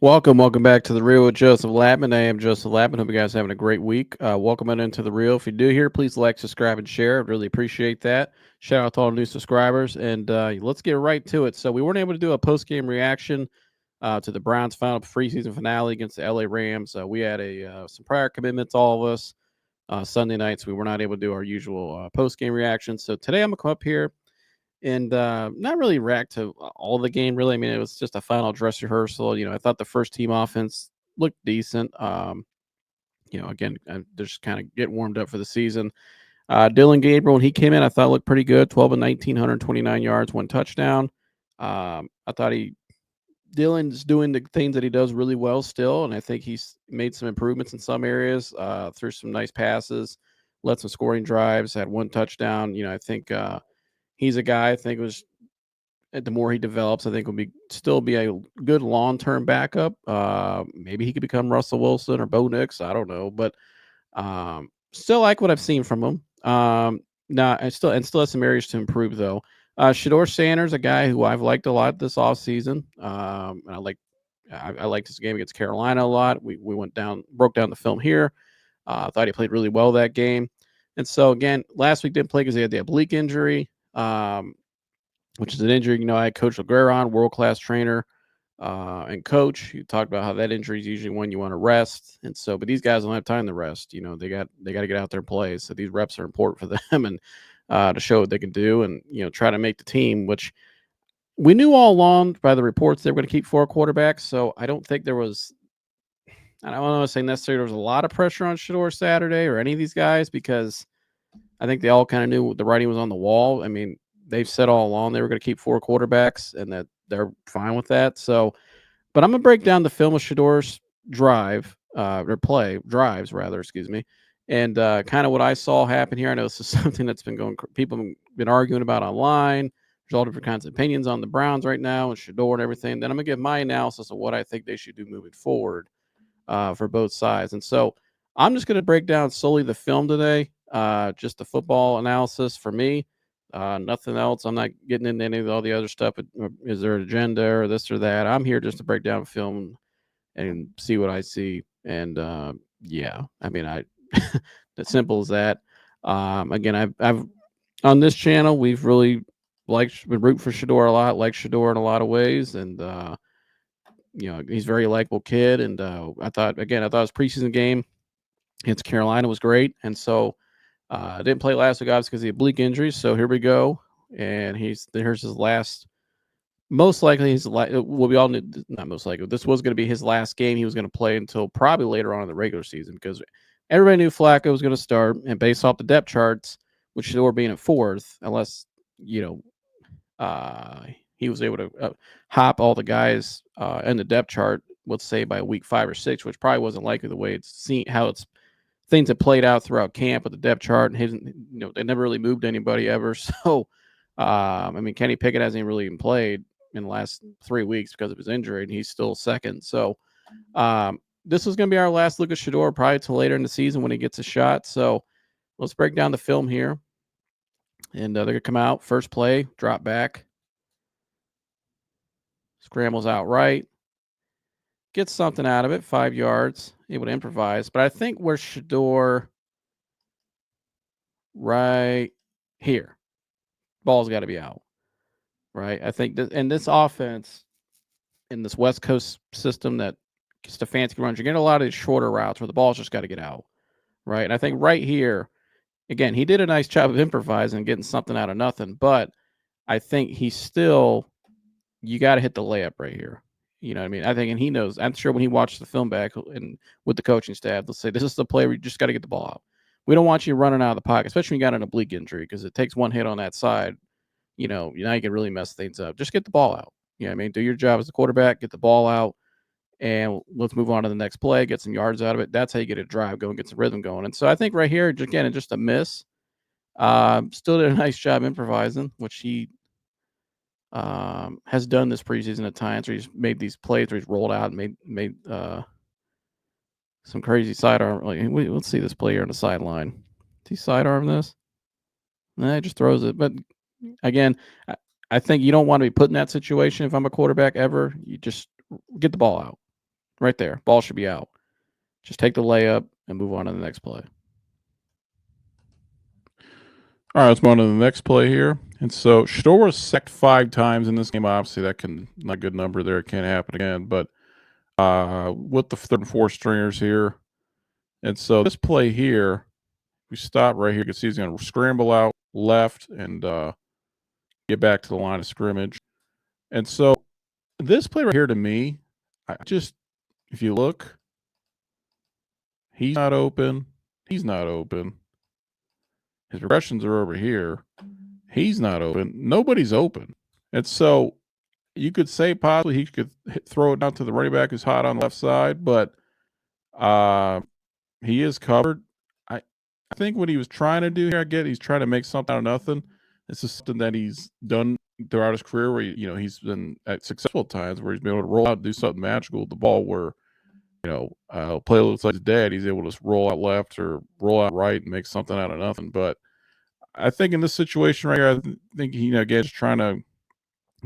Welcome back to the Real with Joseph Lapman. I am Joseph Lapman. Hope you guys are having a great week. Welcome on into the Real. If you do here, please like, subscribe, and share. I'd really appreciate that. Shout out to all the new subscribers, and let's get right to it. So we weren't able to do a post game reaction to the Browns' final preseason finale against the LA Rams. We had some prior commitments, all of us, Sunday nights. We were not able to do our usual post game reaction. So today I'm gonna come up here and not really react to all the game. Really, I mean, it was just a final dress rehearsal. I thought the first team offense looked decent. Again, they're just kind of getting warmed up for the season. Dylan Gabriel, when he came in, I thought looked pretty good. 12 and 19, 129 yards, one touchdown. I thought Dylan's doing the things that he does really well still, and I think he's made some improvements in some areas. Threw some nice passes, led some scoring drives, had one touchdown. I think he's a guy I think was the more he develops, I think will be still be a good long term backup. Maybe he could become Russell Wilson or Bo Nix. I don't know, but still like what I've seen from him. Nah, and still has some areas to improve though. Shedeur Sanders, a guy who I've liked a lot this offseason. And I liked his game against Carolina a lot. We broke down the film here. I thought he played really well that game. And so again, last week didn't play because he had the oblique injury. Which is an injury. I had Coach Laguerre, world-class trainer and coach. He talked about how that injury is usually when you want to rest. And so, but these guys don't have time to rest. They got to get out there and play. So these reps are important for them and to show what they can do and, try to make the team, which we knew all along by the reports they were going to keep four quarterbacks. So I don't think there was, I don't want to say necessarily there was a lot of pressure on Shedeur Saturday or any of these guys because I think they all kind of knew the writing was on the wall. I mean, they've said all along they were going to keep four quarterbacks and that they're fine with that. So, but I'm going to break down the film of Shador's drives rather, excuse me, and kind of what I saw happen here. I know this is something that's people have been arguing about online. There's all different kinds of opinions on the Browns right now and Shedeur and everything. Then I'm going to give my analysis of what I think they should do moving forward for both sides. And so I'm just going to break down solely the film today, just the football analysis for me. Nothing else. I'm not getting into any of all the other stuff. Is there an agenda or this or that? I'm here just to break down film and see what I see. And yeah, I mean, as simple as that. Again, I've on this channel we've really been rooting for Shedeur a lot, like Shedeur in a lot of ways, and he's a very likable kid. And I thought his preseason game against Carolina was great, and so didn't play last week obviously because of the oblique injury. So here we go, and here's his last. Most likely, well, we all knew not most likely. This was going to be his last game he was going to play until probably later on in the regular season because everybody knew Flacco was going to start, and based off the depth charts, which they were being at fourth, unless you know he was able to hop all the guys in the depth chart, let's say by week 5 or 6, which probably wasn't likely the way it's things have played out throughout camp with the depth chart and they never really moved anybody ever. So, I mean, Kenny Pickett hasn't really even played in the last 3 weeks because of his injury, and he's still second. So, this is going to be our last look at Shedeur probably till later in the season when he gets a shot. So, let's break down the film here. And they're going to come out first play, drop back, scrambles out right, gets something out of it, 5 yards, able to improvise. But I think where Shedeur right here, ball's got to be out, right? I think in this offense, in this West Coast system that Stefanski runs, you're getting a lot of these shorter routes where the ball's just got to get out, right? And I think right here, again, he did a nice job of improvising and getting something out of nothing, but I think you got to hit the layup right here. You know what I mean? I think, and he knows. I'm sure when he watched the film back and with the coaching staff, they'll say, "This is the play where you just got to get the ball out. We don't want you running out of the pocket, especially when you got an oblique injury, because it takes one hit on that side. Now you can really mess things up. Just get the ball out. You know what I mean? Do your job as a quarterback, get the ball out, and let's move on to the next play, get some yards out of it. That's how you get a drive going, get some rhythm going. And so I think right here, again, just a miss. Still did a nice job improvising, which he has done this preseason at times where he's made these plays where he's rolled out and made some crazy sidearm. Let's see this play here on the sideline. Does he sidearm this? Nah, he just throws it. But again, I think you don't want to be put in that situation if I'm a quarterback ever. You just get the ball out. Right there. Ball should be out. Just take the layup and move on to the next play. All right, let's move on to the next play here. And so Shedeur was sacked 5 times in this game. Obviously, that can not a good number there. It can't happen again. But with the third and fourth stringers here, and so this play here, we stop right here. You can see he's going to scramble out left and get back to the line of scrimmage. And so this play right here to me, if you look, he's not open. He's not open. His progressions are over here. He's not open. Nobody's open. And so you could say possibly he could throw it down to the running back who's hot on the left side, but he is covered. I think what he was trying to do here, he's trying to make something out of nothing. This is something that he's done throughout his career where, he's been at successful times where he's been able to roll out, do something magical with the ball where, play looks like his dad. He's able to roll out left or roll out right and make something out of nothing. But I think in this situation right here, I think he, again, is trying to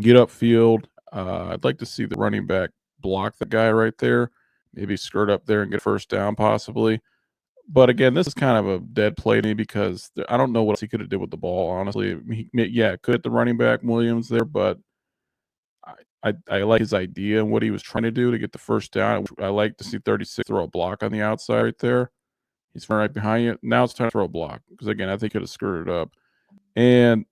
get upfield. I'd like to see the running back block the guy right there, maybe skirt up there and get first down possibly. But again, this is kind of a dead play to me because I don't know what else he could have did with the ball. Honestly, could hit the running back Williams there, but I like his idea and what he was trying to do to get the first down. I like to see 36 throw a block on the outside right there. He's right behind you. Now it's time to throw a block because again, I think he could have skirted up, and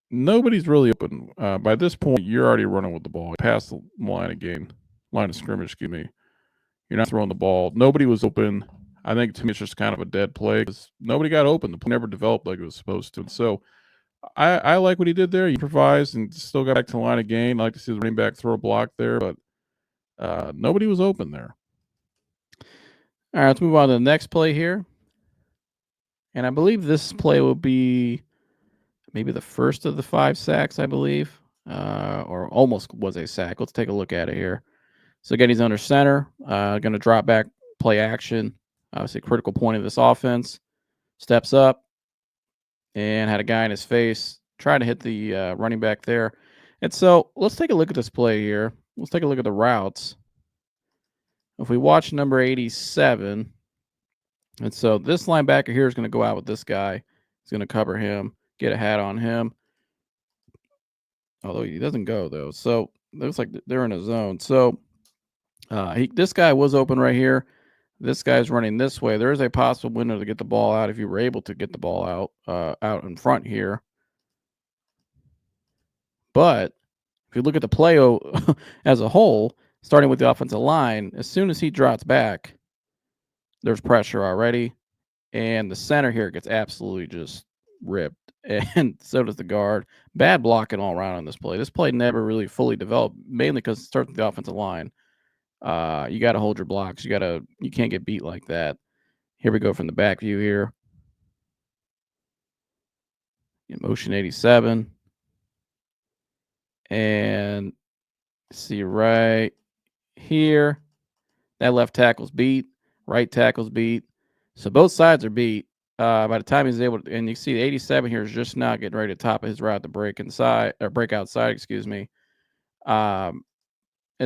nobody's really open. By this point, you're already running with the ball past the line of scrimmage. Excuse me. You're not throwing the ball. Nobody was open. I think to me it's just kind of a dead play because nobody got open. The play never developed like it was supposed to. And so I like what he did there. He improvised and still got back to the line again. I like to see the running back throw a block there, but nobody was open there. All right, let's move on to the next play here. And I believe this play will be maybe the first of the 5 sacks, I believe, or almost was a sack. Let's take a look at it here. So again, he's under center, going to drop back, play action. Obviously, a critical point of this offense. Steps up and had a guy in his face. Tried to hit the running back there. And so let's take a look at this play here. Let's take a look at the routes. If we watch number 87, and so this linebacker here is going to go out with this guy. He's going to cover him, get a hat on him. Although he doesn't go, though. So it looks like they're in a zone. So this guy was open right here. This guy's running this way. There is a possible window to get the ball out if you were able to get the ball out in front here. But if you look at the play as a whole, starting with the offensive line, as soon as he drops back, there's pressure already. And the center here gets absolutely just ripped. And so does the guard. Bad blocking all around on this play. This play never really fully developed, mainly because it starts with the offensive line. You got to hold your blocks. You can't get beat like that. Here we go from the back view here. In motion 87. And see right here, that left tackle's beat, right tackle's beat. So both sides are beat. By the time he's able to, and you see the 87 here is just not getting ready to top of his route to break outside, excuse me. And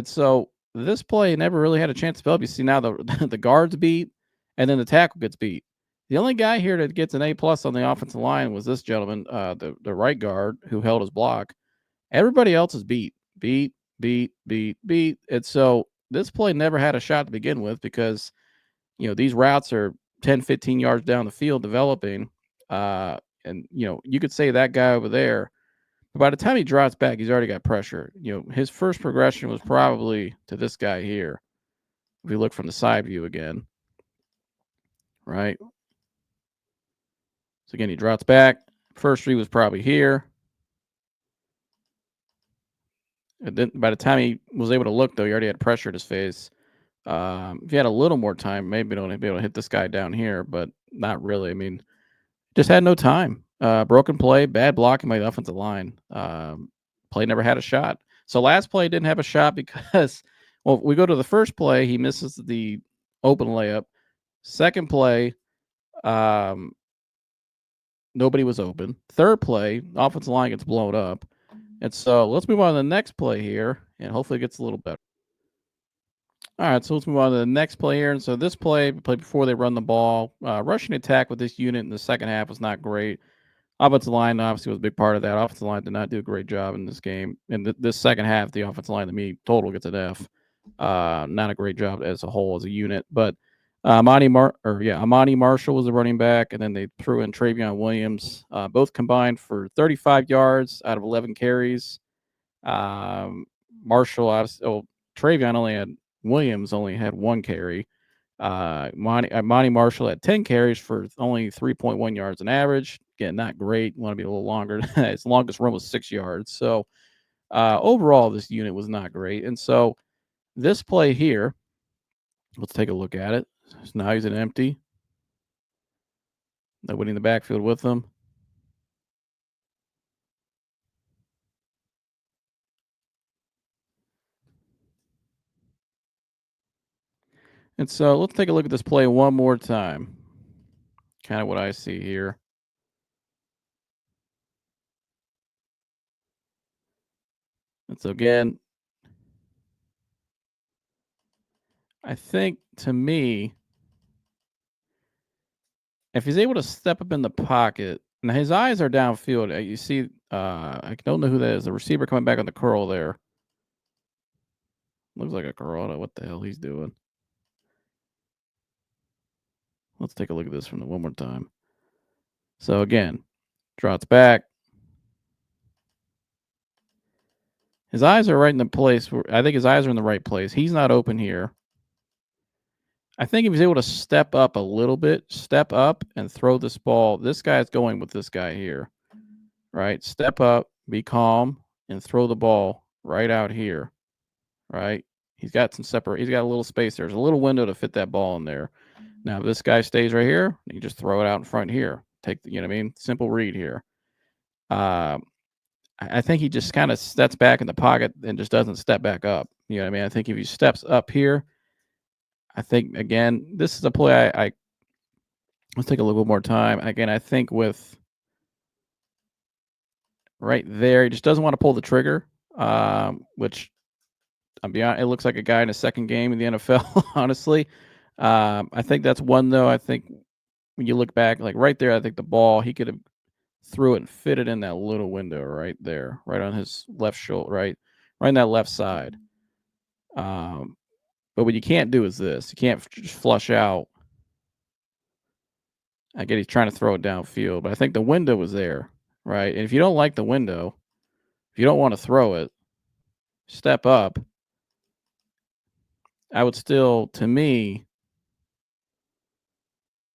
so this play never really had a chance to develop. You see now the the guard's beat, and then the tackle gets beat. The only guy here that gets an A+ on the offensive line was this gentleman, the right guard who held his block. Everybody else is beat. And so this play never had a shot to begin with because, these routes are 10, 15 yards down the field developing. And, you could say that guy over there, but by the time he drops back, he's already got pressure. His first progression was probably to this guy here. If we look from the side view again, right? So again, he drops back. First read was probably here. And then by the time he was able to look, though, he already had pressure at his face. If he had a little more time, maybe he'd be able to hit this guy down here, but not really. I mean, just had no time. Broken play, bad blocking by the offensive line. Play never had a shot. So last play didn't have a shot because, well, we go to the first play, he misses the open layup. Second play, nobody was open. Third play, offensive line gets blown up. And so let's move on to the next play here, and hopefully it gets a little better. All right, so let's move on to the next play here. And so this play before they run the ball. Rushing attack with this unit in the second half was not great. Offensive line obviously was a big part of that. Offensive line did not do a great job in this game. In this second half, the offensive line to me total gets an F. Not a great job as a whole as a unit. But Amani Marshall was the running back, and then they threw in Travion Williams. Both combined for 35 yards out of 11 carries. Um, Marshall, Travion only had Williams only had 1 carry. Monty Marshall had 10 carries for only 3.1 yards on average. Again, not great. Want to be a little longer. Its longest run was 6 yards. So overall, this unit was not great. And so this play here, let's take a look at it. So now he's an empty. Nobody in the backfield with him. And so let's take a look at this play one more time. Kind of what I see here. And so again, I think to me, if he's able to step up in the pocket, now his eyes are downfield. You see, I don't know who that is. The receiver coming back on the curl there. Looks like a curl. I don't know what the hell he's doing. Let's take a look at this from one more time. So again, drops back. His eyes are right in the place where I think his eyes are in the right place. He's not open here. I think if he's able to step up a little bit, step up and throw this ball. This guy's going with this guy here, right? Step up, be calm, and throw the ball right out here, right? He's got some separate. He's got a little space there. There's a little window to fit that ball in there. Now, if this guy stays right here, you just throw it out in front here. You know what I mean? Simple read here. I think he just kind of steps back in the pocket and just doesn't step back up. You know what I mean? I think if he steps up here, I think again, this is a play I let's take a little bit more time. Again, I think with right there, he just doesn't want to pull the trigger, which I'm beyond. It looks like a guy in his second game in the NFL, honestly. I think that's one though. I think when you look back, like right there, I think the ball he could have threw it and fit it in that little window right there, right on his left shoulder, right in that left side. But what you can't do is this. You can't just flush out. I get he's trying to throw it downfield, but I think the window was there, right? And if you don't like the window, if you don't want to throw it, step up. I would still, to me,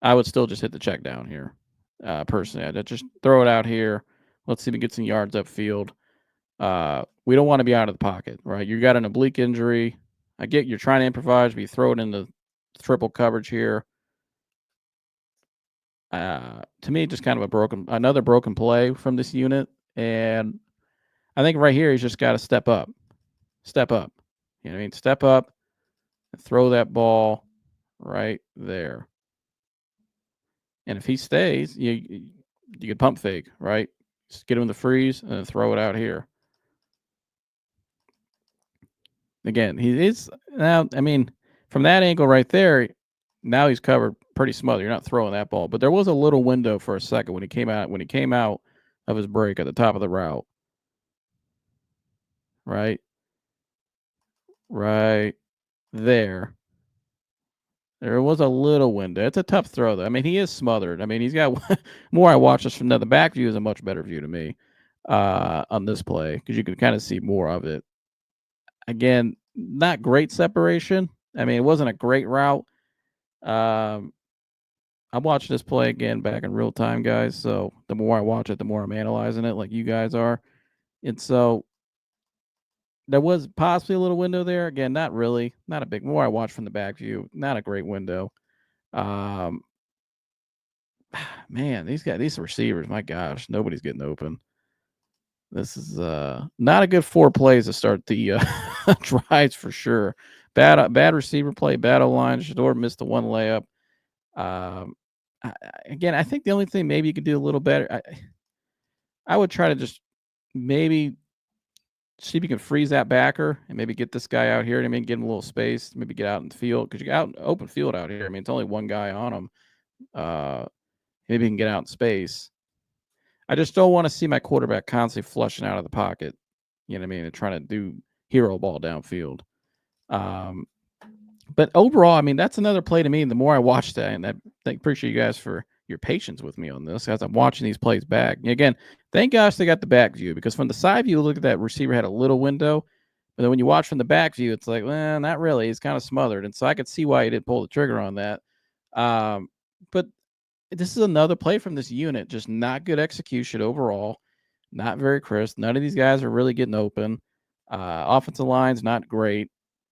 I would still just hit the check down here. Personally, I'd just throw it out here. Let's see if we get some yards upfield. We don't want to be out of the pocket, right? You got an oblique injury. I get you're trying to improvise, but you throw it into triple coverage here. To me, just kind of another broken play from this unit. And I think right here, he's just got to step up. Step up. You know what I mean? Step up and throw that ball right there. And if he stays, you could pump fake, right? Just get him in the freeze and then throw it out here. Again, he is now. I mean, from that angle right there, now he's covered pretty smothered. You're not throwing that ball, but there was a little window for a second when he came out. When he came out of his break at the top of the route, right there. There was a little window. It's a tough throw, though. I mean, he is smothered. I mean, he's got more. I watch this from the back view is a much better view to me on this play because you can kind of see more of it. Again, not great separation. I mean, it wasn't a great route. I'm watching this play again back in real time, guys. So the more I watch it, the more I'm analyzing it, like you guys are. And so there was possibly a little window there. Again, not really, not a big. More I watch from the back view, not a great window. Man, these receivers, my gosh, nobody's getting open. This is not a good 4 plays to start the drives for sure. Bad receiver play, bad O-line. Shedeur missed the one layup. Again, I think the only thing maybe you could do a little better. I would try to just maybe see if you can freeze that backer and maybe get this guy out here and maybe get him a little space, maybe get out in the field because you got out in open field out here. I mean, it's only one guy on him. Maybe he can get out in space. I just don't want to see my quarterback constantly flushing out of the pocket. You know what I mean? And trying to do hero ball downfield. But overall, I mean, that's another play to me. The more I watch that, and I appreciate you guys for your patience with me on this as I'm watching these plays back. And again, thank gosh they got the back view because from the side view, look at that receiver had a little window. But then when you watch from the back view, it's like, well, not really. He's kind of smothered. And so I could see why he didn't pull the trigger on that. But this is another play from this unit. Just not good execution overall. Not very crisp. None of these guys are really getting open. Offensive line's not great.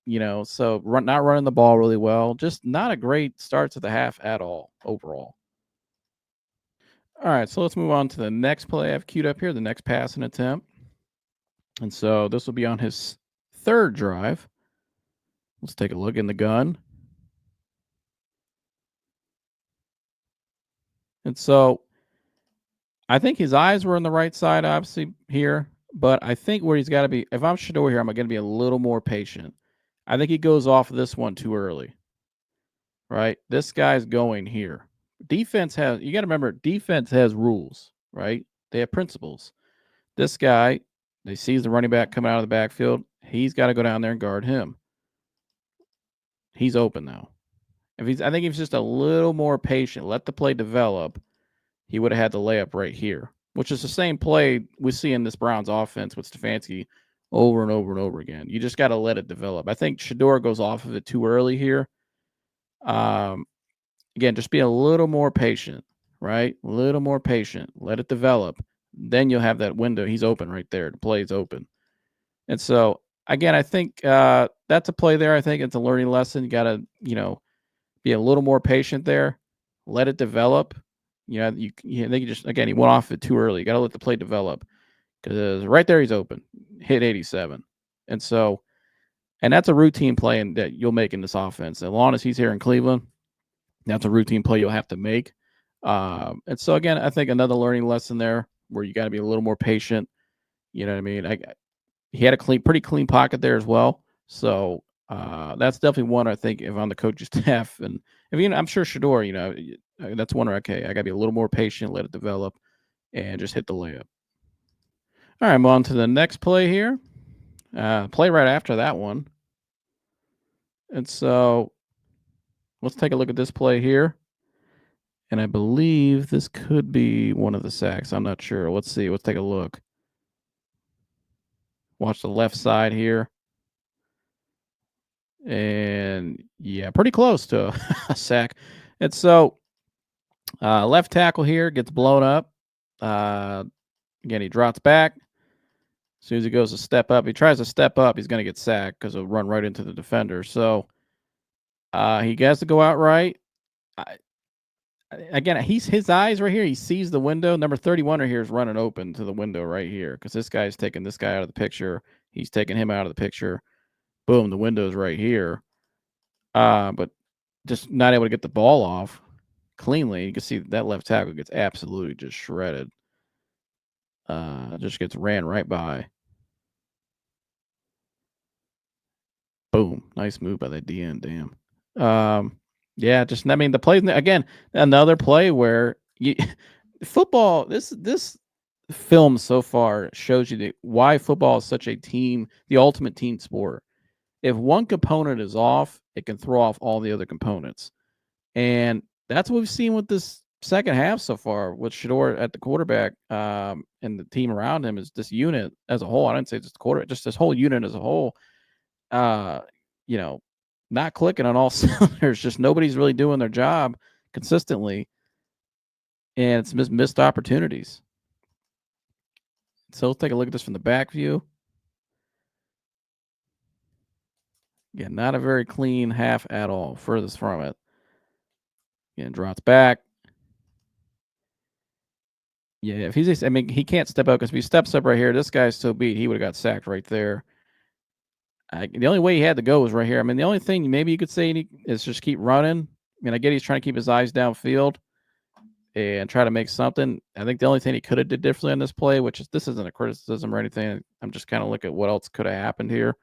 So not running the ball really well. Just not a great start to the half at all overall. All right, so let's move on to the next play I've queued up here, the next passing attempt. And so this will be on his third drive. Let's take a look in the gun. And so I think his eyes were on the right side, obviously, here. But I think where he's got to be, if I'm Shedeur here, I'm going to be a little more patient. I think he goes off of this one too early. Right? This guy's going here. Defense has, you got to remember, defense has rules, right? They have principles. This guy, they sees the running back coming out of the backfield. He's got to go down there and guard him. He's open now. I think if he's just a little more patient, let the play develop, he would have had the layup right here, which is the same play we see in this Browns offense with Stefanski over and over and over again. You just got to let it develop. I think Shedeur goes off of it too early here. Again, just be a little more patient, right? A little more patient. Let it develop. Then you'll have that window. He's open right there. The play is open. And so, again, I think that's a play there. I think it's a learning lesson. You got to, be a little more patient there. Let it develop. They can just, again, he went off it too early. You got to let the play develop because right there he's open. Hit 87. And so, and that's a routine play that you'll make in this offense. As long as he's here in Cleveland, that's a routine play you'll have to make. And so, again, I think another learning lesson there where you got to be a little more patient. You know what I mean? He had a pretty clean pocket there as well. So that's definitely one I think if I'm the coaching staff and I'm sure Shedeur, that's one where, okay, I got to be a little more patient, let it develop, and just hit the layup. All right, I'm on to the next play here. Play right after that one. And so let's take a look at this play here. And I believe this could be one of the sacks. I'm not sure. Let's see. Let's take a look. Watch the left side here. And yeah, pretty close to a sack. And so left tackle here gets blown up. Again, he drops back. As soon as he goes to step up, he tries to step up, he's going to get sacked because he'll run right into the defender. So he has to go out right. Again, his eyes right here. He sees the window. Number 31 right here is running open to the window right here because this guy's taking this guy out of the picture. He's taking him out of the picture. Boom, the window's right here. But just not able to get the ball off cleanly. You can see that left tackle gets absolutely just shredded. Just gets ran right by. Boom. Nice move by the DN. Damn. Yeah, the play again, another play where football, this film so far shows you why football is such a team, the ultimate team sport. If one component is off, it can throw off all the other components. And that's what we've seen with this second half so far with Shedeur at the quarterback and the team around him is this unit as a whole. I didn't say just the quarterback, just this whole unit as a whole. Not clicking on all cylinders. Just nobody's really doing their job consistently, and it's missed opportunities. So let's take a look at this from the back view. Again, not a very clean half at all. Furthest from it. Again, drops back. Yeah, if he's, he can't step up because if he steps up right here, this guy's so beat, he would have got sacked right there. The only way he had to go was right here. The only thing maybe you could say is just keep running. I get he's trying to keep his eyes downfield. and try to make something. I think the only thing he could have did differently on this play, which is this isn't a criticism or anything. I'm just kind of looking at what else could have happened here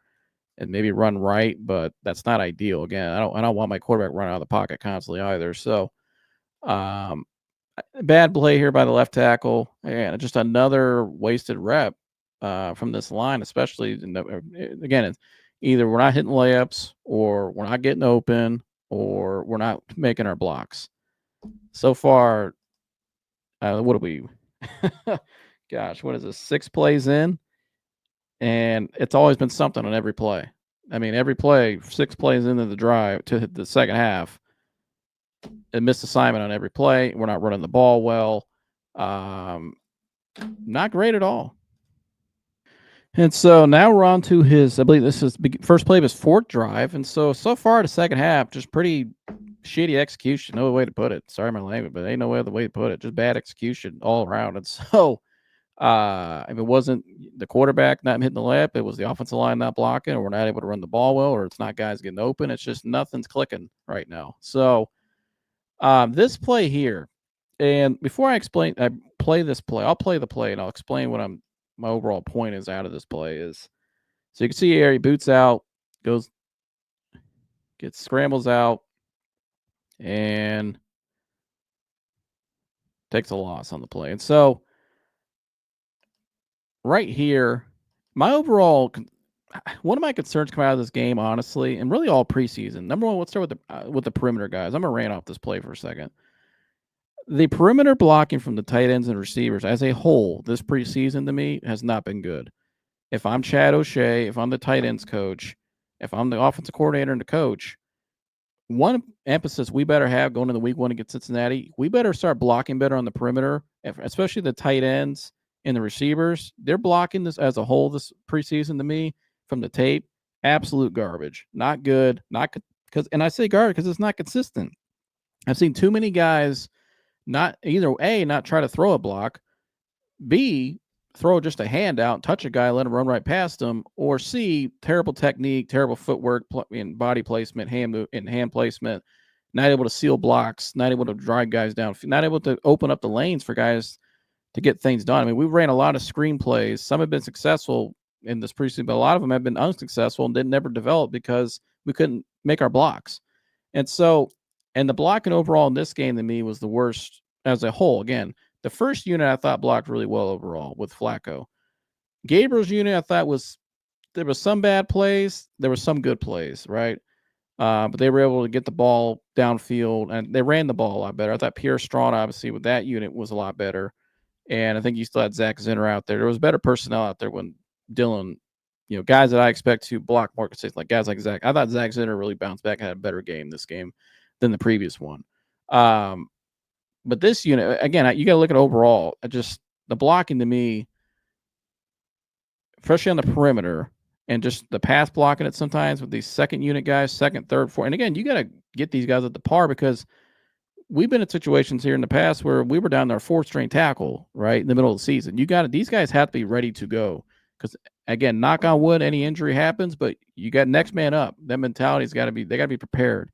and maybe run right, but that's not ideal. Again, I don't want my quarterback running out of the pocket constantly either. So um, bad play here by the left tackle, and just another wasted rep from this line, especially again, it's either we're not hitting layups or we're not getting open or we're not making our blocks. So far, what are we? Gosh, what is this? 6 plays in, and it's always been something on every play. I mean, every play, 6 plays into the drive to hit the second half, a missed assignment on every play. We're not running the ball well. Not great at all. And so now we're on to his, I believe this is first play of his 4th drive. And so far the second half, just pretty shitty execution. No way to put it. Sorry, my language, but ain't no other way to put it. Just bad execution all around. And so, if it wasn't the quarterback not hitting the lap, it was the offensive line not blocking, or we're not able to run the ball well, or it's not guys getting open. It's just nothing's clicking right now. So, this play here, and before I play this play, I'll play the play and I'll explain what my overall point is out of this play is. So you can see here, he boots out, scrambles out, and takes a loss on the play. And so right here, my overall one of my concerns coming out of this game, honestly, and really all preseason. Number one, let's start with the perimeter guys. I'm gonna rant off this play for a second. The perimeter blocking from the tight ends and receivers as a whole this preseason to me has not been good. If I'm Chad O'Shea, if I'm the tight ends coach, if I'm the offensive coordinator and the coach, one emphasis we better have going into week 1 against Cincinnati, we better start blocking better on the perimeter, especially the tight ends and the receivers. They're blocking this as a whole this preseason to me from the tape. Absolute garbage. Not good. Not because, and I say garbage because it's not consistent. I've seen too many guys not either A, not try to throw a block, B, throw just a hand out, touch a guy, let him run right past him, or C, terrible technique, terrible footwork and body placement, hand placement, not able to seal blocks, not able to drive guys down, not able to open up the lanes for guys to get things done. I mean, we ran a lot of screen plays. Some have been successful in this preseason, but a lot of them have been unsuccessful and never develop because we couldn't make our blocks. And so, and the blocking overall in this game to me was the worst as a whole. Again, the first unit I thought blocked really well overall with Flacco. Gabriel's unit I thought there was some bad plays, there were some good plays, right? But they were able to get the ball downfield and they ran the ball a lot better. I thought Pierre Straughn, obviously, with that unit was a lot better. And I think you still had Zach Zinner out there. There was better personnel out there when Dylan, guys that I expect to block more consistent, like guys like Zach. I thought Zach Zinner really bounced back and had a better game this game than the previous one. But this unit, again, you got to look at overall. Just the blocking to me, especially on the perimeter, and just the pass blocking it sometimes with these second unit guys, second, third, fourth. And again, you got to get these guys at the par because we've been in situations here in the past where we were down to our 4th string tackle, right, in the middle of the season. These guys have to be ready to go because, again, knock on wood, any injury happens, but you got next man up. That mentality's got to be prepared.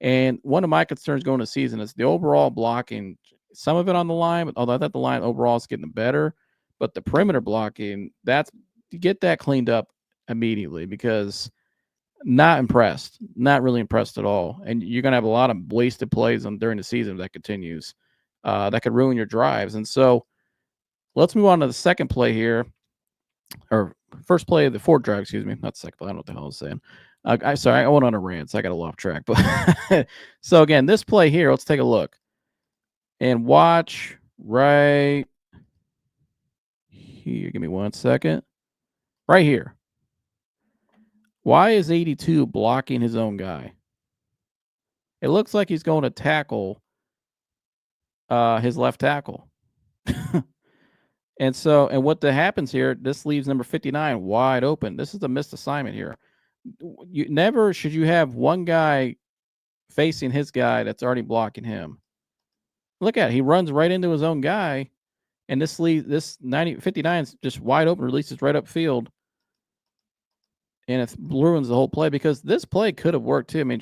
And one of my concerns going to season is the overall blocking, some of it on the line, but although I thought the line overall is getting better, but the perimeter blocking, get that cleaned up immediately because not really impressed at all. And you're going to have a lot of wasted plays during the season if that continues. That could ruin your drives. And so let's move on to the second play here, or first play of the 4th drive, excuse me, not the second play. I don't know what the hell I was saying. I went on a rant, so I got a little off track. But so again, this play here, let's take a look and watch right here. Give me 1 second. Right here. Why is 82 blocking his own guy? It looks like he's going to tackle his left tackle. And what happens here, this leaves number 59 wide open. This is a missed assignment here. Never should you have one guy facing his guy that's already blocking him. Look at it. He runs right into his own guy, and this 59 is just wide open, releases right upfield, and it ruins the whole play because this play could have worked too. I mean,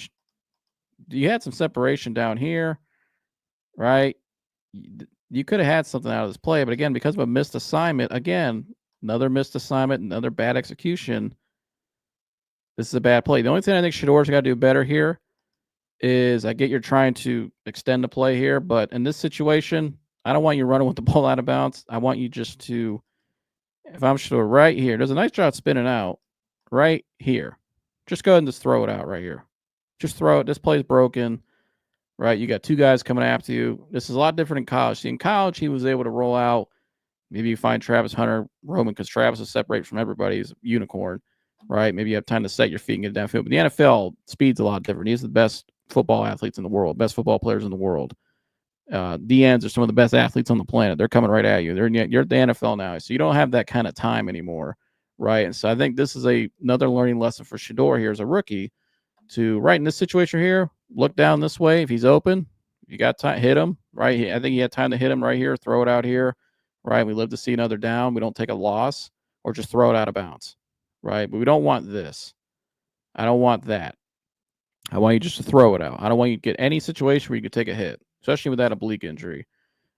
you had some separation down here, right? you could have had something out of this play, but again, because of a missed assignment, another missed assignment, another bad execution. This is a bad play. The only thing I think Shedeur's got to do better here is I get you're trying to extend the play here, but in this situation, I don't want you running with the ball out of bounds. I want you just to, if I'm Shedeur right here, there's a nice shot spinning out right here. Just go ahead and just throw it out right here. Just throw it. This play's broken, right? You got two guys coming after you. This is a lot different in college. See, in college, he was able to roll out. Maybe you find Travis Hunter roaming because Travis is separated from everybody. He's a unicorn, right? Maybe you have time to set your feet and get downfield. But the NFL, speed's a lot different. He's the best football athletes in the world, best football players in the world. DNs are some of the best athletes on the planet. They're coming right at you. You're at the NFL now, so you don't have that kind of time anymore, right? And so I think this is another learning lesson for Shedeur here as a rookie to, right in this situation here, look down this way. If he's open, you got time, hit him, right? I think he had time to hit him right here, throw it out here, right? We live to see another down. We don't take a loss or just throw it out of bounds, right? But we don't want this. I don't want that. I want you just to throw it out. I don't want you to get any situation where you could take a hit, especially with that oblique injury.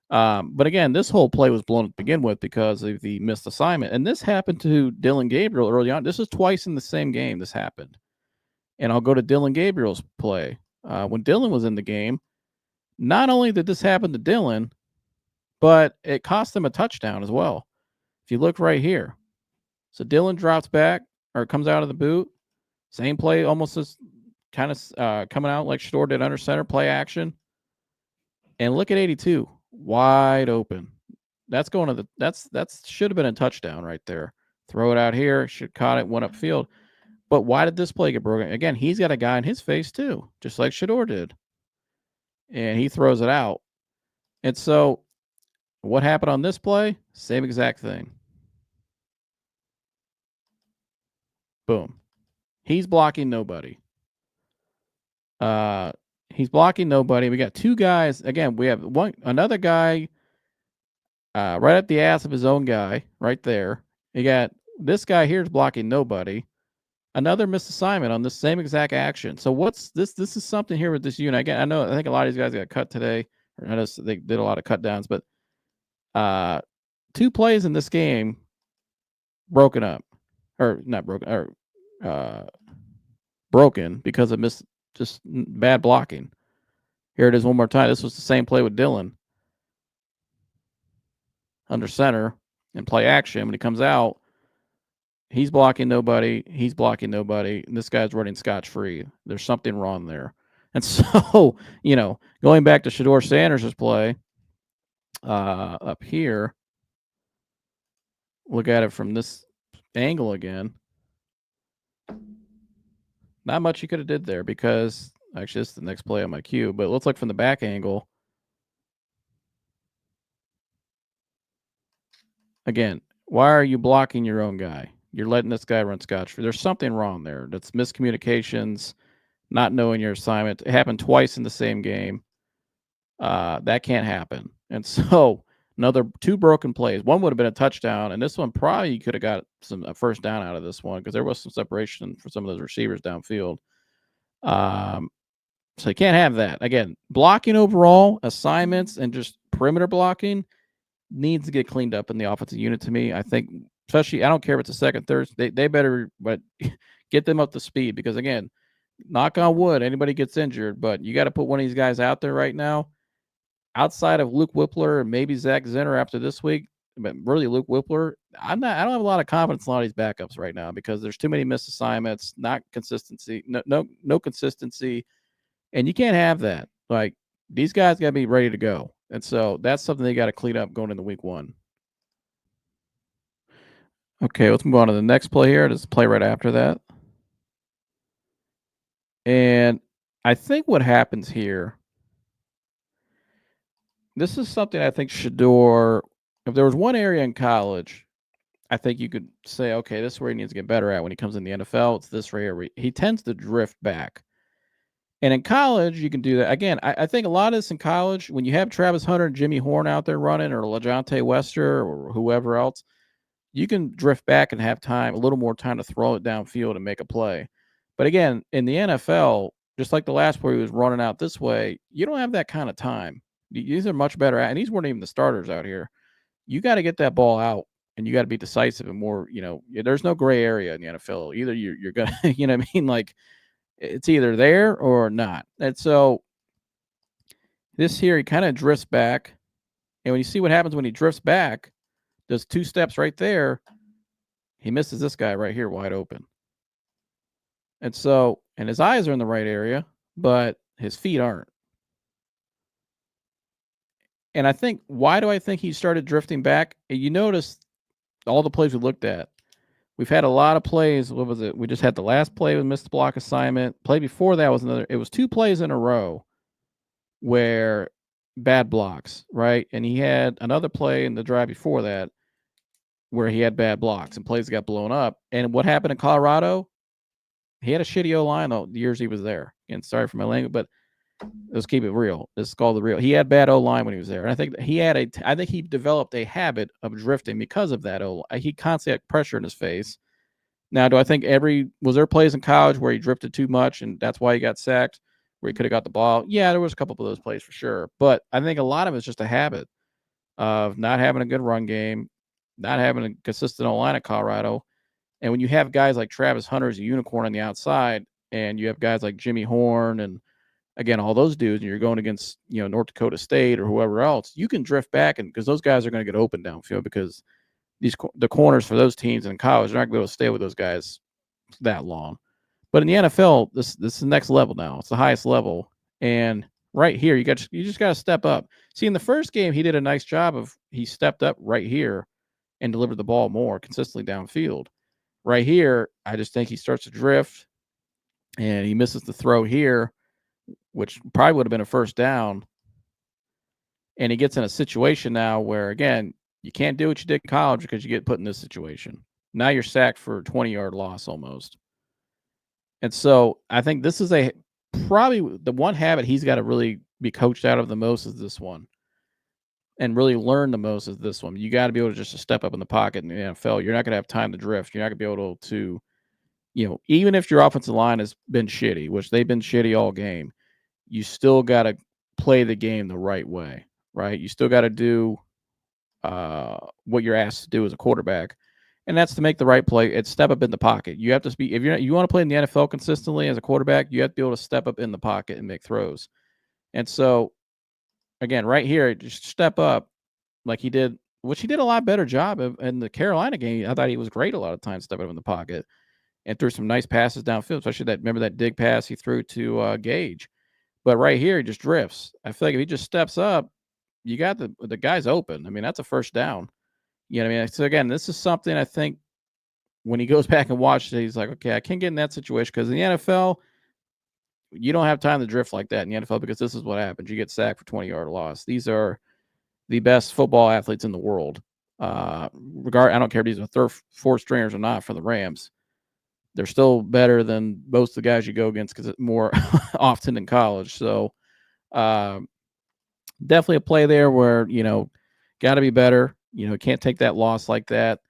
But again, this whole play was blown to begin with because of the missed assignment. And this happened to Dillon Gabriel early on. This is twice in the same game this happened. And I'll go to Dillon Gabriel's play. When Dillon was in the game, not only did this happen to Dillon, but it cost him a touchdown as well. If you look right here. So Dillon drops back or comes out of the boot. Same play, almost as kind of coming out like Shedeur did under center, play action. And look at 82, wide open. That's going to that should have been a touchdown right there. Throw it out here, should caught it, went upfield. But why did this play get broken? Again, he's got a guy in his face too, just like Shedeur did. And he throws it out. And so what happened on this play? Same exact thing. Boom. He's blocking nobody. He's blocking nobody. We got two guys. Again, we have another guy right at the ass of his own guy right there. You got this guy here is blocking nobody. Another missed assignment on this same exact action. So what's this? This is something here with this unit. Again, I think a lot of these guys got cut today. I know they did a lot of cut downs, but two plays in this game broken up, or not broken, or broken because of just bad blocking. Here it is one more time. This was the same play with Dillon under center and play action. When he comes out, he's blocking nobody. He's blocking nobody. And this guy's running scotch-free. There's something wrong there. And so, going back to Shedeur Sanders' play up here, look at it from this angle again. Not much you could have did there because actually this is the next play on my cue, but it looks like from the back angle. Again, why are you blocking your own guy? You're letting this guy run scotch-free. There's something wrong there. That's miscommunications, not knowing your assignment. It happened twice in the same game. That can't happen. And so another two broken plays. One would have been a touchdown, and this one probably you could have got a first down out of this one because there was some separation for some of those receivers downfield. So you can't have that. Again, blocking overall, assignments, and just perimeter blocking needs to get cleaned up in the offensive unit to me. I think, especially, I don't care if it's a second, third, they better but get them up to speed because, again, knock on wood, anybody gets injured, but you got to put one of these guys out there right now. Outside of Luke Whippler and maybe Zach Zinner after this week, but really Luke Whippler, I don't have a lot of confidence in a lot of these backups right now because there's too many missed assignments, not consistency, no consistency, and you can't have that. Like, these guys got to be ready to go. And so that's something they got to clean up going into week one. Okay, let's move on to the next play here. Just play right after that. And I think what happens here, this is something I think Shedeur, if there was one area in college, I think you could say, okay, this is where he needs to get better at when he comes in the NFL. It's this right here where he tends to drift back. And in college, you can do that. Again, I think a lot of this in college, when you have Travis Hunter and Jimmy Horn out there running or LaJohntay Wester or whoever else, you can drift back and have a little more time to throw it downfield and make a play. But again, in the NFL, just like the last play he was running out this way, you don't have that kind of time. These are much better, and these weren't even the starters out here. You got to get that ball out, and you got to be decisive and more. There's no gray area in the NFL. Either you're gonna, you know what I mean? Like it's either there or not. And so this here, he kind of drifts back, and when you see what happens when he drifts back, does 2 steps right there, he misses this guy right here wide open. And so, and his eyes are in the right area, but his feet aren't. And I think, why do I think he started drifting back? You notice all the plays we looked at. We've had a lot of plays. What was it? We just had the last play with missed block assignment. Play before that was it was 2 plays in a row where bad blocks, right? And he had another play in the drive before that where he had bad blocks and plays got blown up. And what happened in Colorado? He had a shitty O-line the years he was there. And sorry for my language, but let's keep it real. This is called the real. He had bad O-line when he was there. And I think he developed a habit of drifting because of that O-line. He constantly had pressure in his face. Now, do I think was there plays in college where he drifted too much and that's why he got sacked, where he could have got the ball? Yeah, there was a couple of those plays for sure. But I think a lot of it's just a habit of not having a good run game, not having a consistent O-line at Colorado. And when you have guys like Travis Hunter as a unicorn on the outside, and you have guys like Jimmy Horn and again all those dudes, and you're going against North Dakota State or whoever else, you can drift back, and because those guys are going to get open downfield because the corners for those teams in college are not going to be able to stay with those guys that long. But in the NFL, this is the next level now. It's the highest level, and right here you just got to step up. See, in the first game, he did a nice job of he stepped up right here and delivered the ball more consistently downfield. Right here, I just think he starts to drift and he misses the throw here, which probably would have been a first down. And he gets in a situation now where, again, you can't do what you did in college because you get put in this situation. Now you're sacked for a 20-yard loss almost. And so I think this is probably the one habit he's got to really be coached out of the most is this one. And really learn the most is this one. You got to be able to just step up in the pocket in the NFL. You're not going to have time to drift. You're not going to be able to, even if your offensive line has been shitty, which they've been shitty all game, you still got to play the game the right way, right? You still got to do what you're asked to do as a quarterback, and that's to make the right play. It's step up in the pocket. You have to be if you want to play in the NFL consistently as a quarterback, you have to be able to step up in the pocket and make throws. And so, again, right here, just step up like he did, which he did a lot better job of in the Carolina game. I thought he was great a lot of times stepping up in the pocket and threw some nice passes downfield, especially remember that dig pass he threw to Gage. But right here, he just drifts. I feel like if he just steps up, you got the guy's open. I mean, that's a first down. You know what I mean? So again, this is something I think when he goes back and watches it, he's like, okay, I can't get in that situation because in the NFL, you don't have time to drift like that in the NFL because this is what happens. You get sacked for 20-yard loss. These are the best football athletes in the world. I don't care if these are third, fourth stringers or not for the Rams. They're still better than most of the guys you go against because it's more often in college. So definitely a play there where, got to be better. Can't take that loss like that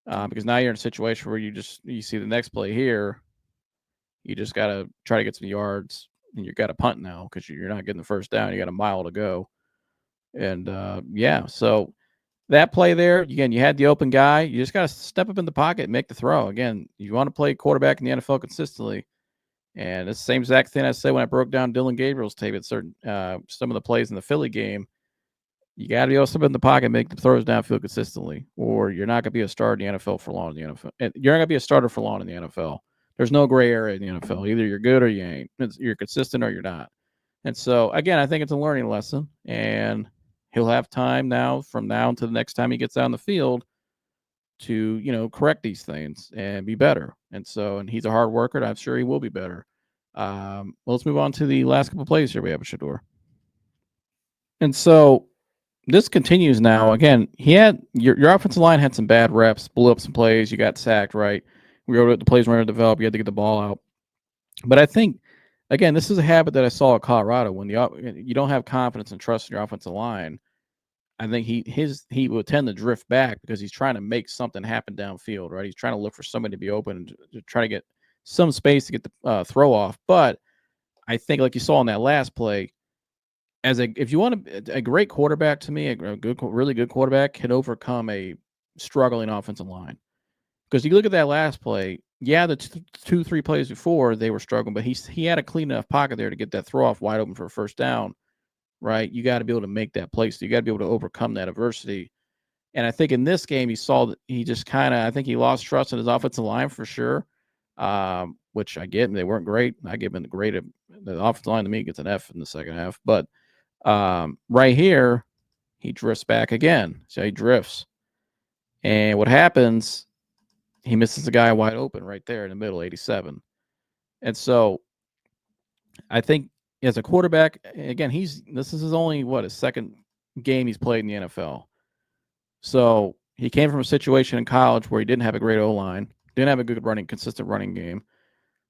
because now you're in a situation where you see the next play here. You just got to try to get some yards and you got to punt now because you're not getting the first down. You got a mile to go. And so that play there, again, you had the open guy. You just got to step up in the pocket and make the throw. Again, you want to play quarterback in the NFL consistently. And it's the same exact thing I said when I broke down Dylan Gabriel's tape at some of the plays in the Philly game. You got to be able to step in the pocket and make the throws downfield consistently, or you're not going to be a starter in the NFL for long in the NFL. And you're not going to be a starter for long in the NFL. There's no gray area in the NFL. Either you're good or you ain't. You're consistent or you're not. And so, again, I think it's a learning lesson. And he'll have time now from now until the next time he gets out on the field to, correct these things and be better. And so, and he's a hard worker, and I'm sure he will be better. Well, let's move on to the last couple of plays here we have at Shedeur. And so this continues now. Again, he had your offensive line had some bad reps, blew up some plays. You got sacked, right? We wrote the plays were going to develop. You had to get the ball out. But I think, again, this is a habit that I saw at Colorado when you don't have confidence and trust in your offensive line. I think he would tend to drift back because he's trying to make something happen downfield, right? He's trying to look for somebody to be open and to try to get some space to get the throw off. But I think, like you saw in that last play, if you want a great quarterback, to me, a good, really good quarterback can overcome a struggling offensive line. Because you look at that last play, yeah, the 2-3 plays before they were struggling, but he had a clean enough pocket there to get that throw off wide open for a first down, right? You got to be able to make that play. So you got to be able to overcome that adversity. And I think in this game, he saw that he just kind of, I think he lost trust in his offensive line for sure, which I get. They weren't great. I give him the grade. The offensive line to me gets an F in the second half. But right here, he drifts back again. So he drifts. And what happens, he misses the guy wide open right there in the middle, 87. And so I think as a quarterback, again, this is his only, his second game he's played in the NFL. So he came from a situation in college where he didn't have a great O-line, didn't have a good consistent running game.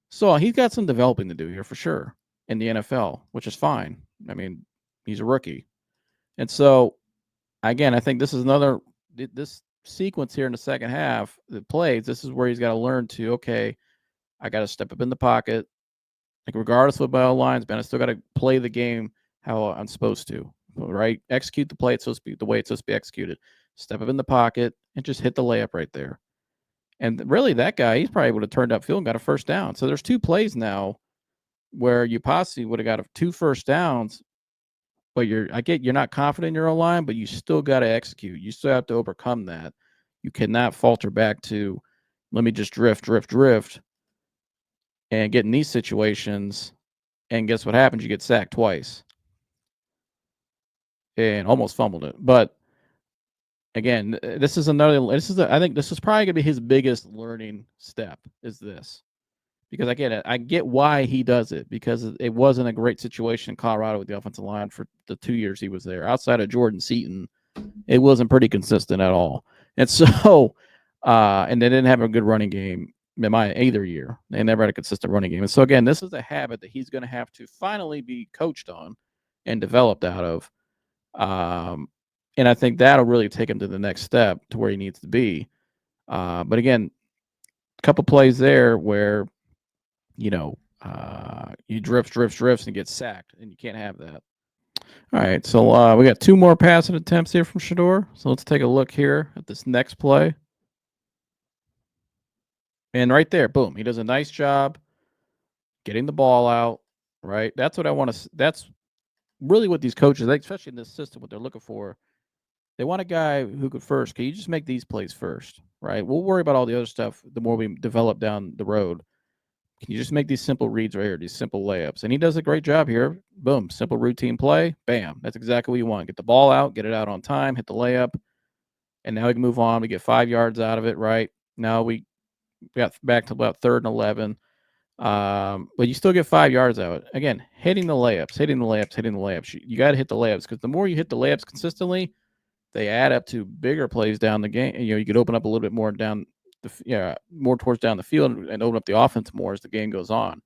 So he's got some developing to do here for sure in the NFL, which is fine. I mean, he's a rookie. And so, again, I think this is this sequence here in the second half that plays, this is where he's got to learn to, okay, I got to step up in the pocket. Like, regardless of what my line's been, I still got to play the game how I'm supposed to, right? Execute the play it's supposed to be the way it's supposed to be executed. Step up in the pocket and just hit the layup right there. And really, that guy, he's probably would have turned upfield and got a first down. So there's 2 plays now where you possibly would have got 2 first downs, but you're not confident in your own line, but you still got to execute. You still have to overcome that. You cannot falter back to, let me just drift, and get in these situations. And guess what happens? You get sacked twice and almost fumbled it. But again, I think this is probably going to be his biggest learning step, is this. Because I get why he does it, because it wasn't a great situation in Colorado with the offensive line for the 2 years he was there. Outside of Jordan Seaton, it wasn't pretty consistent at all. And so, and they didn't have a good running game in either year. They never had a consistent running game. And so, again, this is a habit that he's going to have to finally be coached on and developed out of. And I think that'll really take him to the next step to where he needs to be. But again, a couple plays there where, you drifts and get sacked, and you can't have that. All right, so we got 2 more passing attempts here from Shedeur. So let's take a look here at this next play. And right there, boom, he does a nice job getting the ball out, right? That's what I want to – that's really what these coaches, especially in this system, what they're looking for. They want a guy who could first. Can you just make these plays first, right? We'll worry about all the other stuff the more we develop down the road. Can you just make these simple reads right here, these simple layups? And he does a great job here. Boom, simple routine play. Bam, that's exactly what you want. Get the ball out, get it out on time, hit the layup, and now we can move on. We get 5 yards out of it, right? Now we got back to about 3rd and 11. But you still get 5 yards out of it. Again, hitting the layups. You got to hit the layups, because the more you hit the layups consistently, they add up to bigger plays down the game. You could open up a little bit more more towards down the field and open up the offense more as the game goes on.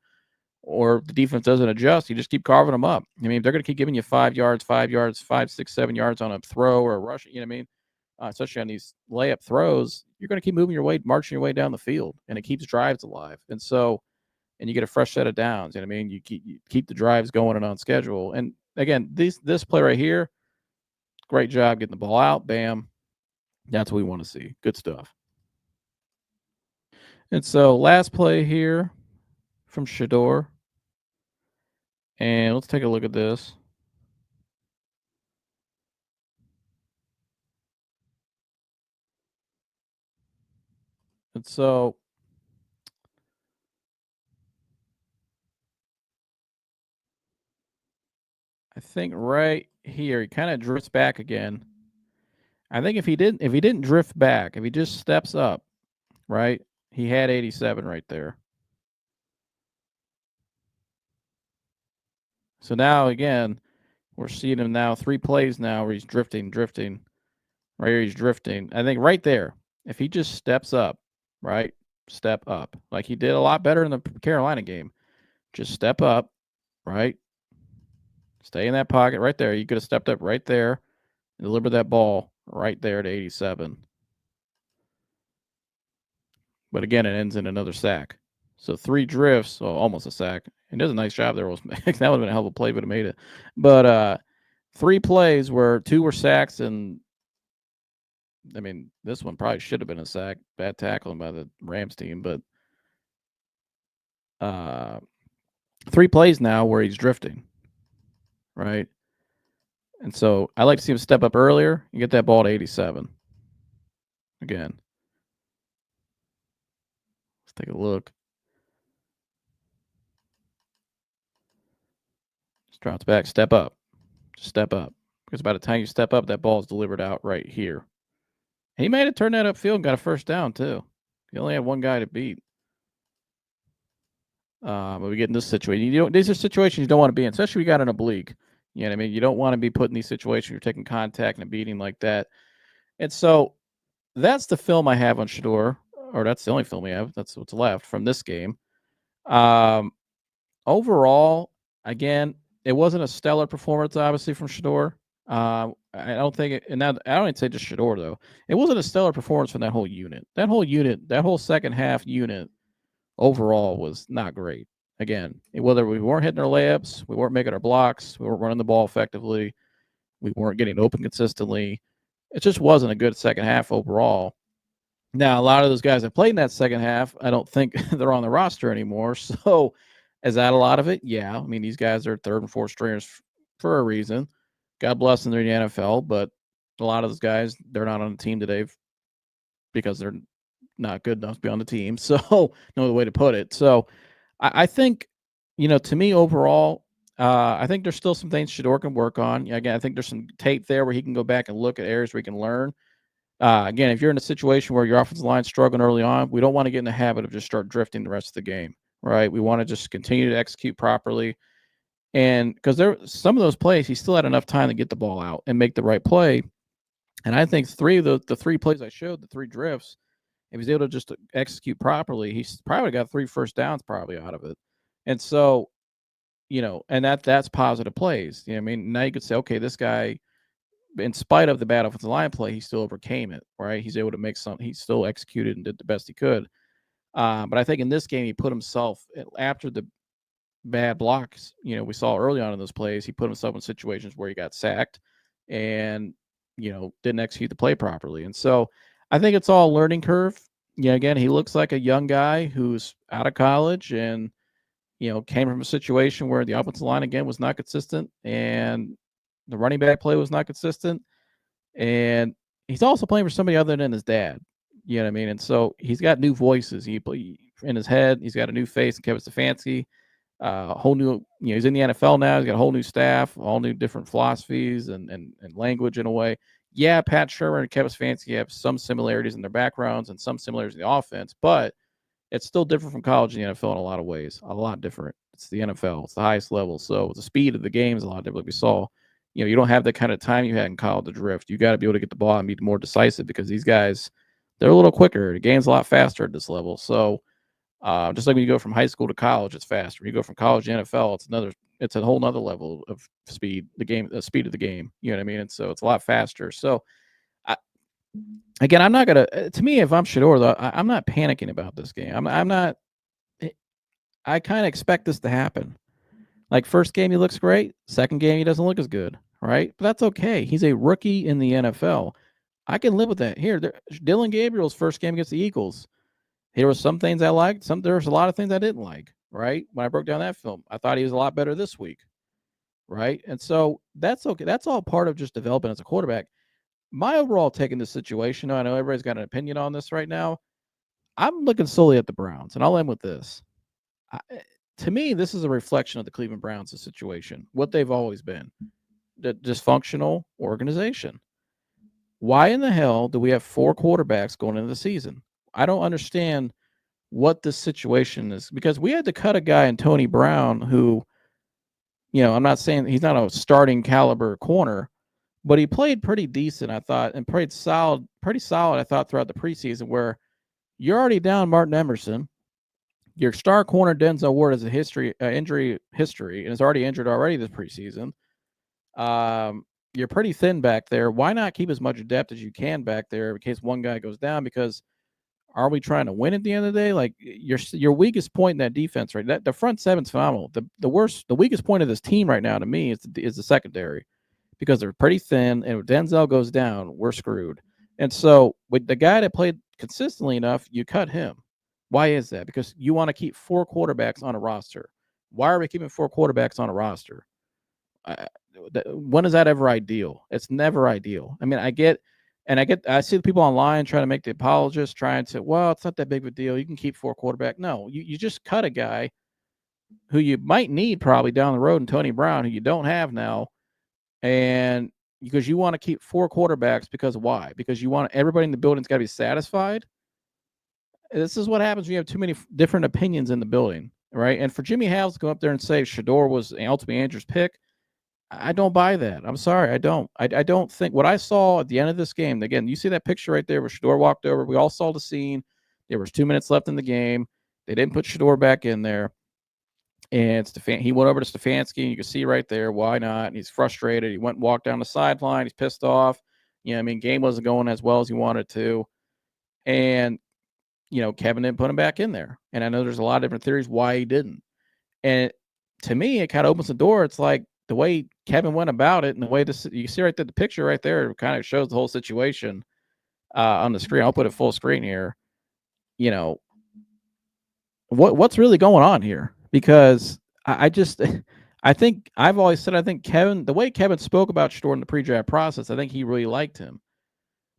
Or if the defense doesn't adjust, you just keep carving them up. I mean, if they're going to keep giving you 5 yards, 5, 6, 7 yards on a throw or a rush, you know what I mean? Especially on these layup throws, you're going to keep marching your way down the field, and it keeps drives alive. And you get a fresh set of downs. You know what I mean? You keep the drives going and on schedule. And again, this play right here, great job getting the ball out. Bam. That's what we want to see. Good stuff. And so last play here from Shedeur. And let's take a look at this. And so I think right here he kind of drifts back again. I think if he didn't drift back, if he just steps up, right? He had 87 right there. So now again, we're seeing him now 3 plays now where he's drifting. Right here he's drifting. I think right there, if he just steps up, right? Step up. Like he did a lot better in the Carolina game. Just step up, right? Stay in that pocket right there. You could have stepped up right there and delivered that ball right there to 87. But again, it ends in another sack. So 3 drifts, almost a sack. He does a nice job there. That would have been a hell of a play, but it made it. But 3 plays where 2 were sacks, and I mean, this one probably should have been a sack, bad tackling by the Rams team, but 3 plays now where he's drifting, right? And so I like to see him step up earlier and get that ball to 87. Again, let's take a look. Just drops back, step up, just step up. Because by the time you step up, that ball is delivered out right here. He made it turn that upfield and got a first down too. He only had one guy to beat. But we get in this situation. These are situations you don't want to be in, especially if you got an oblique. You know what I mean? You don't want to be put in these situations. You're taking contact and a beating like that. And so that's the film I have on Shedeur, or that's the only film we have. That's what's left from this game. Overall, again, it wasn't a stellar performance, obviously, from Shedeur. I don't think it, and now I don't even say just Shedeur though. It wasn't a stellar performance from that whole unit. That whole second half unit overall was not great. Again, whether we weren't hitting our layups, we weren't making our blocks, we weren't running the ball effectively, we weren't getting open consistently. It just wasn't a good second half overall. Now, a lot of those guys that played in that second half, I don't think they're on the roster anymore. So, is that a lot of it? Yeah. I mean, these guys are third and fourth stringers for a reason. God bless them, they're in the NFL, but a lot of those guys, they're not on the team today because they're not good enough to be on the team. So, no other way to put it. So, I think, to me overall, I think there's still some things Shedeur can work on. Again, I think there's some tape there where he can go back and look at areas where he can learn. Again, if you're in a situation where your offensive line's struggling early on, we don't want to get in the habit of just start drifting the rest of the game, right? We want to just continue to execute properly. And because some of those plays, he still had enough time to get the ball out and make the right play. And I think the 3 plays I showed, the 3 drifts, if he's able to just execute properly, he's probably got 3 first downs probably out of it. And so, and that's positive plays. I mean, now you could say, okay, this guy, in spite of the bad offensive line play, he still overcame it, right? He's able to make he still executed and did the best he could. But I think in this game, he put himself, after the bad blocks, we saw early on in those plays, he put himself in situations where he got sacked and, didn't execute the play properly. And so I think it's all a learning curve. Yeah, again, he looks like a young guy who's out of college and, came from a situation where the offensive line, again, was not consistent and the running back play was not consistent. And he's also playing for somebody other than his dad. You know what I mean? And so he's got new voices. In his head, he's got a new face, Kevin Stefanski, whole new, he's in the NFL now. He's got a whole new staff, all new different philosophies and language in a way. Yeah, Pat Shermer and Kevin Stefanski have some similarities in their backgrounds and some similarities in the offense, but it's still different from college and the NFL in a lot of ways. A lot different. It's the NFL. It's the highest level. So the speed of the game is a lot different. Like we saw, you don't have the kind of time you had in college to drift. You got to be able to get the ball and be more decisive because these guys, they're a little quicker. The game's a lot faster at this level. So just like when you go from high school to college, it's faster. When you go from college to NFL, it's a whole nother level of speed. The speed of the game. You know what I mean? And so it's a lot faster. So again, I'm not gonna. To me, if I'm Shedeur, though, I'm not panicking about this game. I'm not. I kind of expect this to happen. Like first game, he looks great. Second game, he doesn't look as good, right? But that's okay. He's a rookie in the NFL. I can live with that. Dylan Gabriel's first game against the Eagles. There were some things I liked. There was a lot of things I didn't like, right? When I broke down that film, I thought he was a lot better this week, right? And so that's okay. That's all part of just developing as a quarterback. My overall take in this situation, I know everybody's got an opinion on this right now. I'm looking solely at the Browns, and I'll end with this. To me, this is a reflection of the Cleveland Browns' situation, what they've always been, the dysfunctional organization. Why in the hell do we have 4 quarterbacks going into the season? I don't understand what this situation is because we had to cut a guy in Tony Brown who, I'm not saying he's not a starting caliber corner, but he played pretty decent, I thought, and pretty solid, I thought, throughout the preseason where you're already down Martin Emerson. Your star corner Denzel Ward has a injury history and is already injured this preseason. You're pretty thin back there. Why not keep as much depth as you can back there in case one guy goes down? Because are we trying to win at the end of the day? Like your weakest point in that defense, right? That the front seven's phenomenal. The weakest point of this team right now to me is the secondary, because they're pretty thin, and if Denzel goes down, we're screwed. And so with the guy that played consistently enough, you cut him. Why is that? Because you want to keep 4 quarterbacks on a roster. Why are we keeping 4 quarterbacks on a roster? I, when is that ever ideal? It's never ideal. I mean, I see the people online trying to make the apologists trying to, well, it's not that big of a deal. You can keep 4 quarterbacks. No, you just cut a guy who you might need probably down the road in Tony Brown, who you don't have now, and because you want to keep 4 quarterbacks. Because why? Because you want everybody in the building's got to be satisfied. This is what happens when you have too many different opinions in the building, right? And for Jimmy Hales to go up there and say Shedeur was ultimately Andrew's pick, I don't buy that. I'm sorry, I don't. I don't think what I saw at the end of this game. Again, you see that picture right there where Shedeur walked over. We all saw the scene. There was 2 minutes left in the game. They didn't put Shedeur back in there. And he went over to Stefanski, and you can see right there why not. And he's frustrated. He went and walked down the sideline. He's pissed off. I mean, game wasn't going as well as he wanted to. And, Kevin didn't put him back in there. And I know there's a lot of different theories why he didn't. And to me, it kind of opens the door. It's like the way Kevin went about it and the way you see right there, the picture right there kind of shows the whole situation on the screen. I'll put it full screen here. What's really going on here? Because I just I think I've always said I think Kevin, the way Kevin spoke about Shedeur in the pre-draft process, I think he really liked him.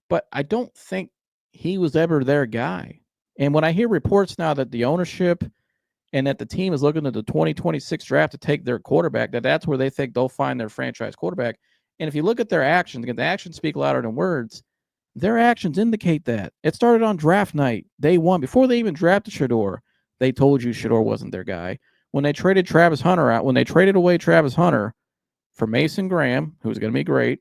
But I don't think he was ever their guy. And when I hear reports now that the ownership and that the team is looking at the 2026 draft to take their quarterback, that's where they think they'll find their franchise quarterback. And if you look at their actions, again, the actions speak louder than words. Their actions indicate that. It started on draft night, day one, before they even drafted Shedeur. They told you Shedeur wasn't their guy. When they traded Travis Hunter out, when they traded away Travis Hunter for Mason Graham, who was going to be great,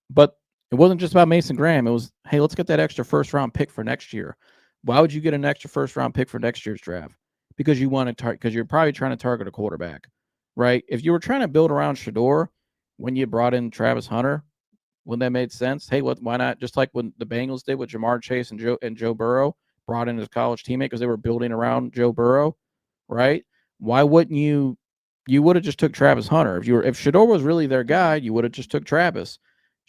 but it wasn't just about Mason Graham. It was, hey, let's get that extra first-round pick for next year. Why would you get an extra first-round pick for next year's draft? Because you want to because you're probably trying to target a quarterback, right? If you were trying to build around Shedeur when you brought in Travis Hunter, wouldn't that made sense? Hey, why not? Just like when the Bengals did with Jamar Chase and Joe Burrow, brought in his college teammate because they were building around Joe Burrow, right? Why wouldn't you? You would have just took Travis Hunter. If Shedeur was really their guy, you would have just took Travis.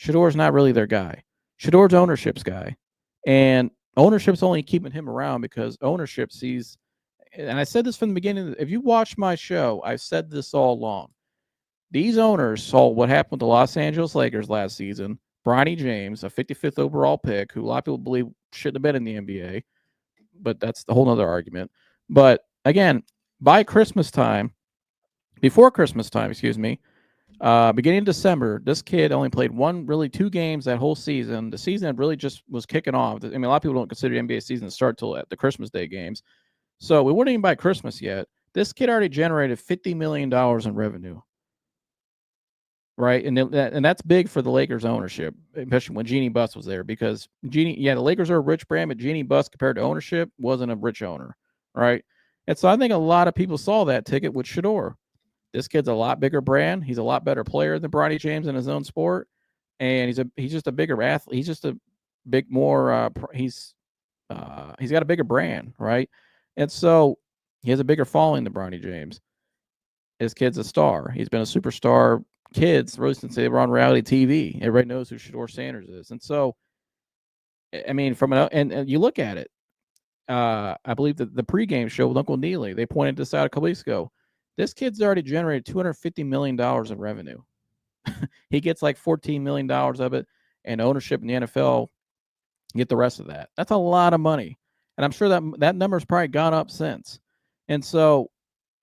Shedeur's not really their guy. Shedeur's ownership's guy, and ownership's only keeping him around because ownership sees. And I said this from the beginning. If you watch my show, I've said this all along. These owners saw what happened with the Los Angeles Lakers last season. Bronny James, a 55th overall pick, who a lot of people believe shouldn't have been in the NBA, but that's the whole other argument. But again, before Christmas time, beginning of December, this kid only played really 2 games that whole season. The season really just was kicking off. I mean, a lot of people don't consider the NBA season to start till at the Christmas Day games. So we weren't even by Christmas yet. This kid already generated $50 million in revenue. Right, and that's big for the Lakers ownership, especially when Jeannie Buss was there, because the Lakers are a rich brand, but Jeannie Buss compared to ownership wasn't a rich owner, right? And so I think a lot of people saw that ticket with Shedeur. This kid's a lot bigger brand. He's a lot better player than Bronny James in his own sport, and he's just a bigger athlete. He's just a big more. He's got a bigger brand, right? And so he has a bigger following than Bronny James. His kid's a star. He's been a superstar. Kids, really, since they were on reality TV, everybody knows who Shedeur Sanders is, and so, I mean, and you look at it. I believe that the pregame show with Uncle Neely, they pointed this out a couple weeks ago. This kid's already generated $250 million in revenue. He gets like $14 million of it, and ownership in the NFL get the rest of that. That's a lot of money, and I'm sure that number's probably gone up since. And so,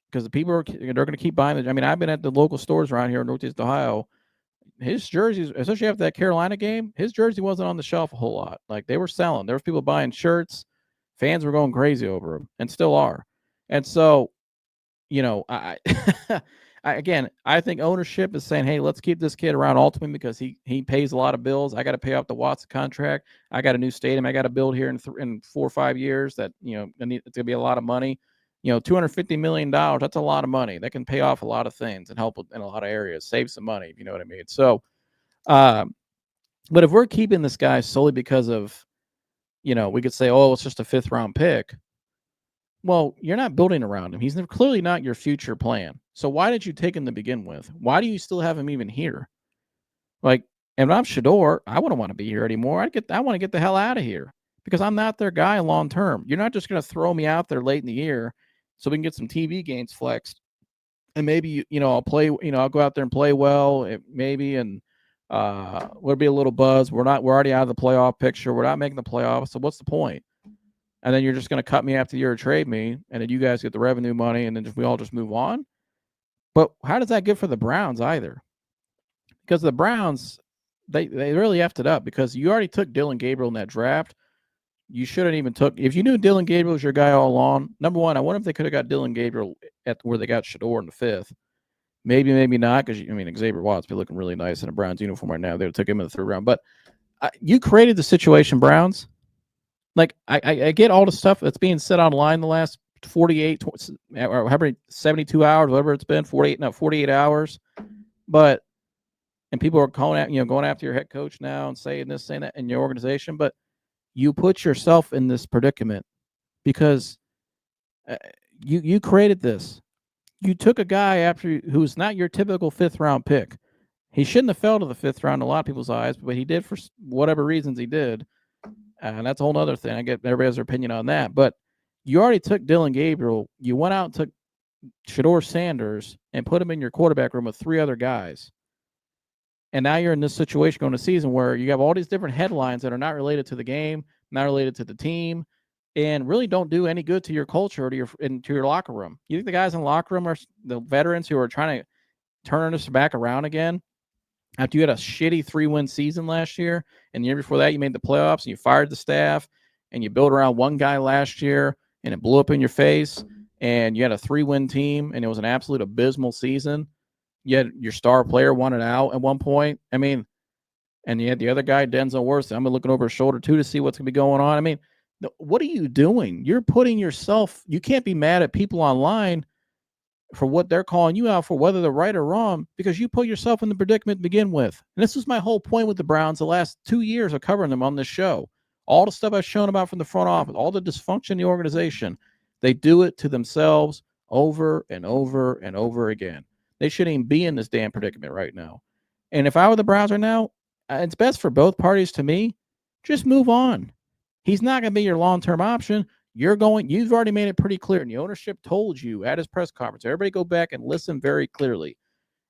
because the people they're going to keep buying it. I mean, I've been at the local stores around here in Northeast Ohio. His jerseys, especially after that Carolina game, his jersey wasn't on the shelf a whole lot. Like, they were selling. There was people buying shirts. Fans were going crazy over him, and still are. And so, I I think ownership is saying, hey, let's keep this kid around ultimately because he pays a lot of bills. I got to pay off the Watson contract. I got a new stadium I got to build here in 4 or 5 years. That it's going to be a lot of money. $250 million, that's a lot of money. That can pay off a lot of things and help in a lot of areas, save some money, if you know what I mean. So, but if we're keeping this guy solely because of, we could say, oh, it's just a 5th round pick. Well, you're not building around him. He's clearly not your future plan. So why did you take him to begin with? Why do you still have him even here? Like, and if I'm Shedeur, I wouldn't want to be here anymore. I want to get the hell out of here because I'm not their guy long term. You're not just going to throw me out there late in the year so we can get some TV games flexed, and maybe I'll play. I'll go out there and play well, maybe, and there'll be a little buzz. We're already out of the playoff picture. We're not making the playoffs. So what's the point? And then you're just going to cut me after the year or trade me, and then you guys get the revenue money, and then we all just move on. But how does that get for the Browns either? Because the Browns, they really effed it up because you already took Dylan Gabriel in that draft. You shouldn't even took. If you knew Dylan Gabriel was your guy all along, number one, I wonder if they could have got Dylan Gabriel at where they got Shedeur in the 5th. Maybe, maybe not, because Xavier Watts be looking really nice in a Browns uniform right now. They took him in the 3rd round, but you created the situation, Browns. Like I get all the stuff that's being said online the last 48, or how many 72 hours, whatever it's been, 48 hours, but. And people are going after your head coach now and saying this, saying that in your organization, but you put yourself in this predicament because you created this. You took a guy who's not your typical 5th round pick. He shouldn't have fell to the 5th round in a lot of people's eyes, but he did for whatever reasons he did, and that's a whole other thing. I get everybody has their opinion on that, but you already took Dylan Gabriel. You went out and took Shedeur Sanders and put him in your quarterback room with 3 other guys. And now you're in this situation going to season where you have all these different headlines that are not related to the game, not related to the team, and really don't do any good to your culture or to your locker room. You think the guys in the locker room are the veterans who are trying to turn this back around again? After you had a shitty 3-win season last year, and the year before that you made the playoffs and you fired the staff and you built around one guy last year and it blew up in your face, and you had a 3-win team and it was an absolute abysmal season. Yet your star player wanted out at one point. And you had the other guy, Denzel Ward. I'm looking over his shoulder too to see what's going to be going on. What are you doing? You're putting yourself. You can't be mad at people online for what they're calling you out for, whether they're right or wrong, because you put yourself in the predicament to begin with. And this was my whole point with the Browns the last 2 years of covering them on this show. All the stuff I've shown about from the front office, all the dysfunction in the organization, they do it to themselves over and over and over again. They shouldn't even be in this damn predicament right now. And if I were the Browns right now, it's best for both parties to me. Just move on. He's not going to be your long-term option. You've already made it pretty clear, and the ownership told you at his press conference. Everybody go back and listen very clearly.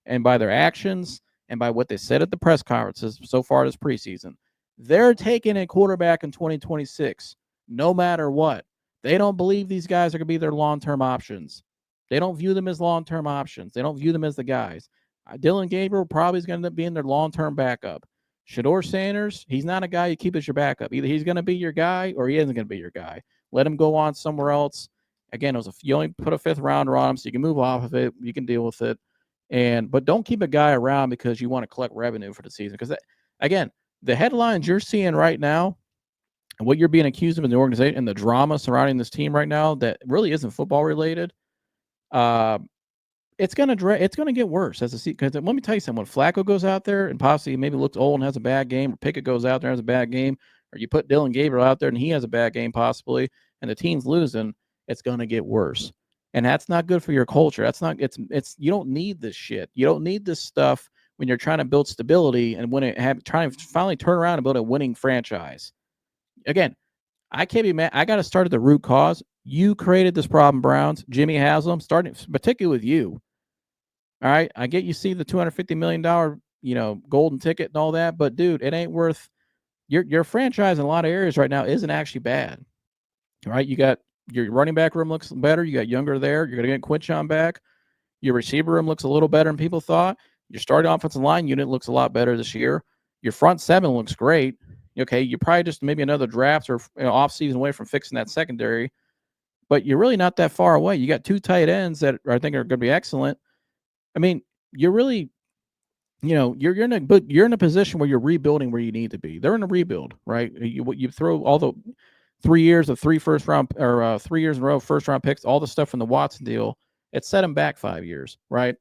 And by their actions and by what they said at the press conferences so far this preseason, they're taking a quarterback in 2026, no matter what. They don't believe these guys are going to be their long-term options. They don't view them as long-term options. They don't view them as the guys. Dylan Gabriel probably is going to end up being their long-term backup. Shedeur Sanders, he's not a guy you keep as your backup. Either he's going to be your guy or he isn't going to be your guy. Let him go on somewhere else. Again, you only put a 5th rounder on him, so you can move off of it. You can deal with it. But don't keep a guy around because you want to collect revenue for the season. Because, again, the headlines you're seeing right now and what you're being accused of in the organization and the drama surrounding this team right now that really isn't football related, it's gonna get worse as a season. Because let me tell you something: when Flacco goes out there and possibly maybe looks old and has a bad game, or Pickett goes out there and has a bad game, or you put Dylan Gabriel out there and he has a bad game possibly, and the team's losing, it's gonna get worse. And that's not good for your culture. You don't need this shit. You don't need this stuff when you're trying to build stability and trying to finally turn around and build a winning franchise. Again, I can't be mad. I got to start at the root cause. You created this problem, Browns. Jimmy Haslam, starting particularly with you. All right, I get you see the $250 million, golden ticket and all that, but dude, it ain't worth your franchise in a lot of areas right now isn't actually bad. All right, you got your running back room looks better. You got Younger there. You're gonna get Quinchon back. Your receiver room looks a little better than people thought. Your starting offensive line unit looks a lot better this year. Your front 7 looks great. Okay, you're probably just maybe another draft or off season away from fixing that secondary, but you're really not that far away. You got 2 tight ends that I think are going to be excellent. You're really, you're in a position where you're rebuilding where you need to be. They're in a rebuild, right? You throw all the 3 years of 3 first round or 3 years in a row first round picks, all the stuff from the Watson deal. It set them back 5 years, right?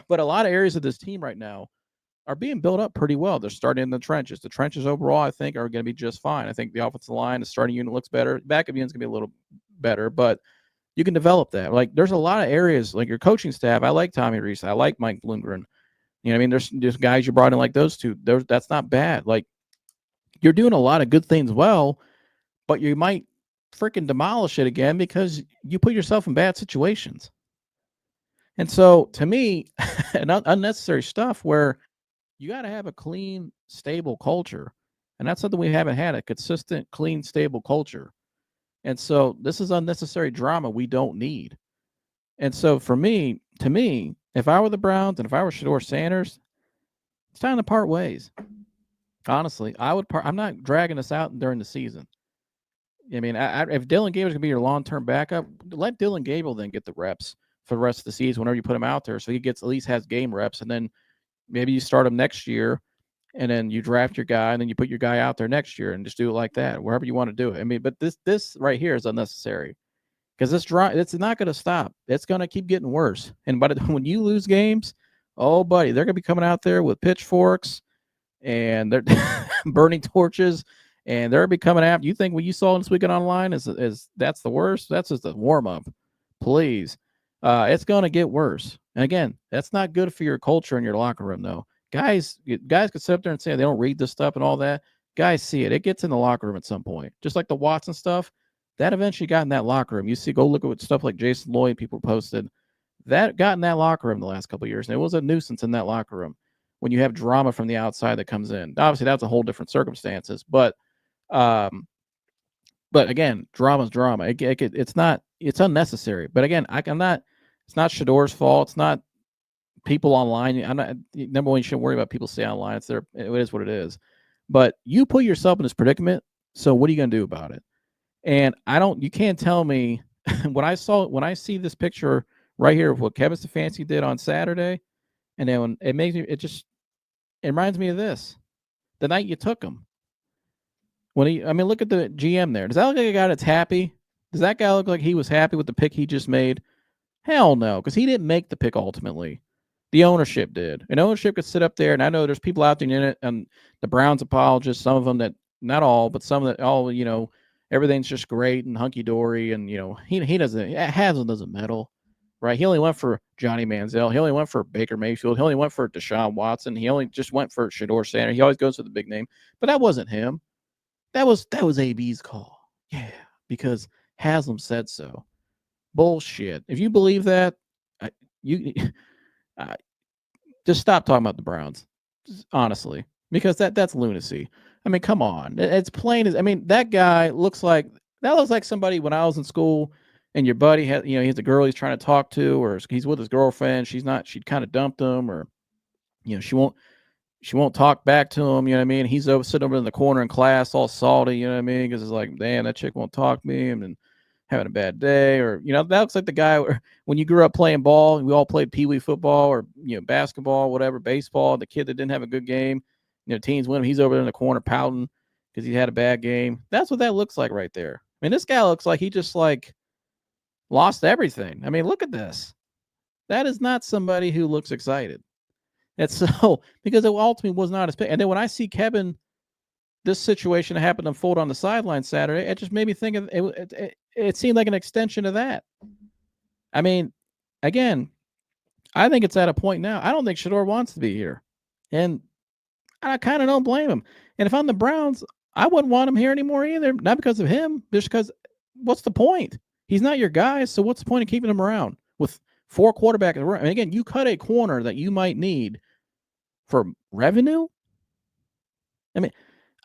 But a lot of areas of this team right now are being built up pretty well. They're starting in the trenches. The trenches overall, I think, are going to be just fine. I think the offensive line, the starting unit looks better. Backup unit's going to be a little better, but you can develop that. Like, there's a lot of areas, like your coaching staff. I like Tommy Reese. I like Mike Bloomgren. You know what I mean? There's guys you brought in like those two. That's not bad. Like, you're doing a lot of good things well, but you might freaking demolish it again because you put yourself in bad situations. And so, to me, unnecessary stuff where you got to have a clean, stable culture. And that's something we haven't had, a consistent, clean, stable culture. And so, this is unnecessary drama we don't need. And so, to me, if I were the Browns and if I were Shedeur Sanders, it's time to part ways. Honestly, I would part. I'm not dragging this out during the season. I mean, if Dylan Gable's going to be your long-term backup, let Dylan Gable then get the reps for the rest of the season whenever you put him out there, so he gets at least has game reps, and then maybe you start him next year, and then you draft your guy, and then you put your guy out there next year, and just do it like that, wherever you want to do it. I mean, but this right here is unnecessary because it's not going to stop. It's going to keep getting worse. And when you lose games, oh buddy, they're going to be coming out there with pitchforks and they're burning torches, and they're be coming after you. Think what you saw this weekend online is that's the worst? That's just a warm up. Please, it's going to get worse. And again, that's not good for your culture in your locker room, though. Guys could sit up there and say they don't read this stuff and all that. Guys see it. It gets in the locker room at some point. Just like the Watson stuff, that eventually got in that locker room. You see, go look at what stuff like Jason Lloyd people posted. That got in that locker room the last couple of years, and it was a nuisance in that locker room when you have drama from the outside that comes in. Obviously, that's a whole different circumstances, but again, drama's drama. It's unnecessary. But again, I'm not. It's not Shedeur's fault. It's not people online. I'm not. Number one, you shouldn't worry about people say online. It is what it is. But you put yourself in this predicament. So what are you going to do about it? And you can't tell me when I see this picture right here of what Kevin Stefanski did on Saturday, and then it reminds me of this. The night you took him. Look at the GM there. Does that look like a guy that's happy? Does that guy look like he was happy with the pick he just made? Hell no, because he didn't make the pick ultimately. The ownership did. And ownership could sit up there, and I know there's people out there in it, and the Browns apologists, some of them that, not all, but some that everything's just great and hunky-dory, and, he doesn't, Haslam doesn't meddle, right? He only went for Johnny Manziel. He only went for Baker Mayfield. He only went for Deshaun Watson. He only just went for Shedeur Sanders. He always goes for the big name. But that wasn't him. That was AB's call. Yeah, because Haslam said so. Bullshit. If you believe that, you just stop talking about the Browns, honestly, because that's lunacy. I mean, come on. It's plain as, that guy looks like somebody when I was in school and your buddy had, he has a girl he's trying to talk to, or he's with his girlfriend. She kind of dumped him, or, she won't talk back to him, you know what I mean? He's sitting over in the corner in class all salty, you know what I mean? Because it's like, damn, that chick won't talk to me, and then having a bad day. Or, that looks like the guy when you grew up playing ball, we all played pee-wee football or, basketball, whatever, baseball, the kid that didn't have a good game, teams win him, he's over in the corner pouting because he had a bad game. That's what that looks like right there. This guy looks like he just lost everything. Look at this. That is not somebody who looks excited. And so, because it ultimately was not his pick. And then when I see Kevin, this situation that happened unfold on the sideline Saturday, it just made me think of it. It seemed like an extension of that. Again, I think it's at a point now. I don't think Shedeur wants to be here. And I kind of don't blame him. And if I'm the Browns, I wouldn't want him here anymore either. Not because of him, just because what's the point? He's not your guy, so what's the point of keeping him around with 4 quarterbacks? And again, you cut a corner that you might need for revenue.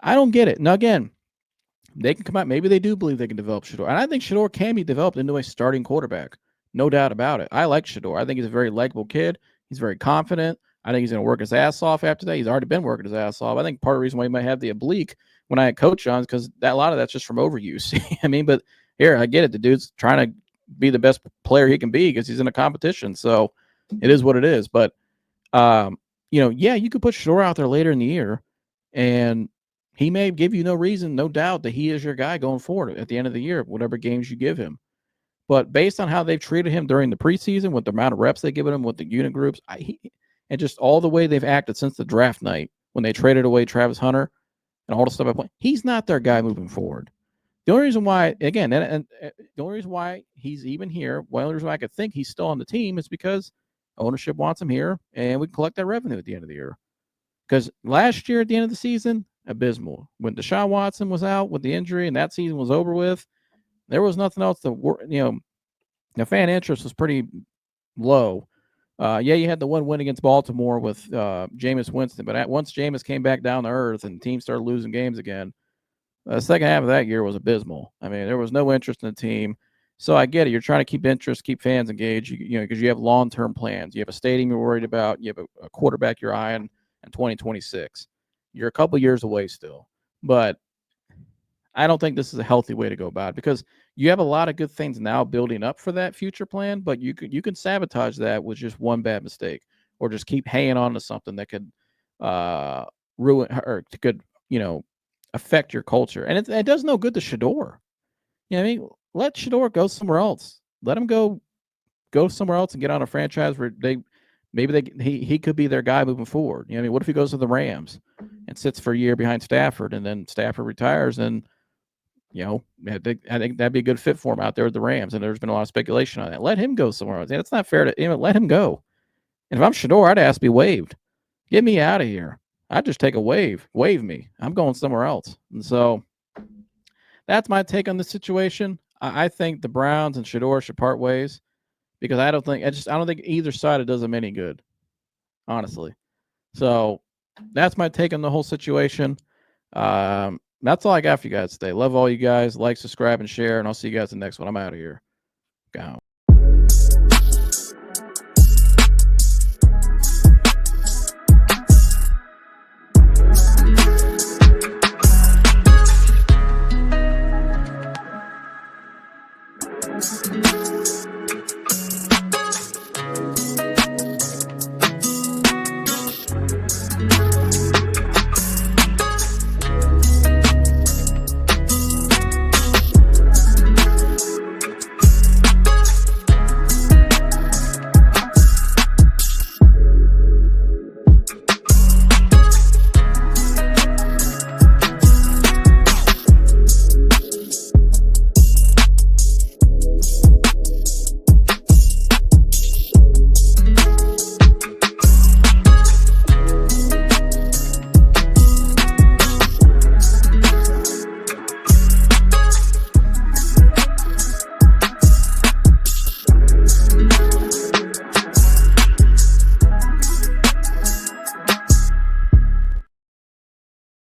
I don't get it. Now, again, they can come out. Maybe they do believe they can develop Shedeur. And I think Shedeur can be developed into a starting quarterback. No doubt about it. I like Shedeur. I think he's a very likable kid. He's very confident. I think he's going to work his ass off after that. He's already been working his ass off. I think part of the reason why he might have the oblique when I had coach on is because a lot of that's just from overuse. But here, I get it. The dude's trying to be the best player he can be because he's in a competition. So it is what it is. But, you could put Shedeur out there later in the year, and he may give you no doubt that he is your guy going forward at the end of the year, whatever games you give him. But based on how they've treated him during the preseason, with the amount of reps they've given him, with the unit groups, and just all the way they've acted since the draft night when they traded away Travis Hunter and all the stuff, he's not their guy moving forward. The only reason why, again, and the only reason why he's even here, one of the reasons why I could think he's still on the team is because Ownership wants him here, and we collect that revenue at the end of the year. Because last year at the end of the season, abysmal. When Deshaun Watson was out with the injury and that season was over with, there was nothing else to work. The fan interest was pretty low. Yeah, you had the one win against Baltimore with Jameis Winston, but once Jameis came back down to earth and teams started losing games again, the second half of that year was abysmal. I mean, there was no interest in the team. So I get it. You're trying to keep interest, keep fans engaged, because you have long-term plans. You have a stadium you're worried about. You have a quarterback you're eyeing in 2026. You're a couple years away still. But I don't think this is a healthy way to go about it because you have a lot of good things now building up for that future plan, but you can sabotage that with just one bad mistake or just keep hanging on to something that could ruin or could affect your culture. And it does no good to Shedeur. I mean, let Shedeur go somewhere else. Let him go somewhere else and get on a franchise where he could be their guy moving forward. I mean, what if he goes to the Rams and sits for a year behind Stafford and then Stafford retires and I think that'd be a good fit for him out there with the Rams. And there's been a lot of speculation on that. Let him go somewhere else. It's not fair to let him go. And if I'm Shedeur, I'd ask to be waived. Get me out of here. I'd just take a wave. Wave me. I'm going somewhere else. And so that's my take on the situation. I think the Browns and Shedeur should part ways because I don't think either side does them any good, honestly. So that's my take on the whole situation. That's all I got for you guys today. Love all you guys. Like, subscribe, and share, and I'll see you guys in the next one. I'm out of here. Go.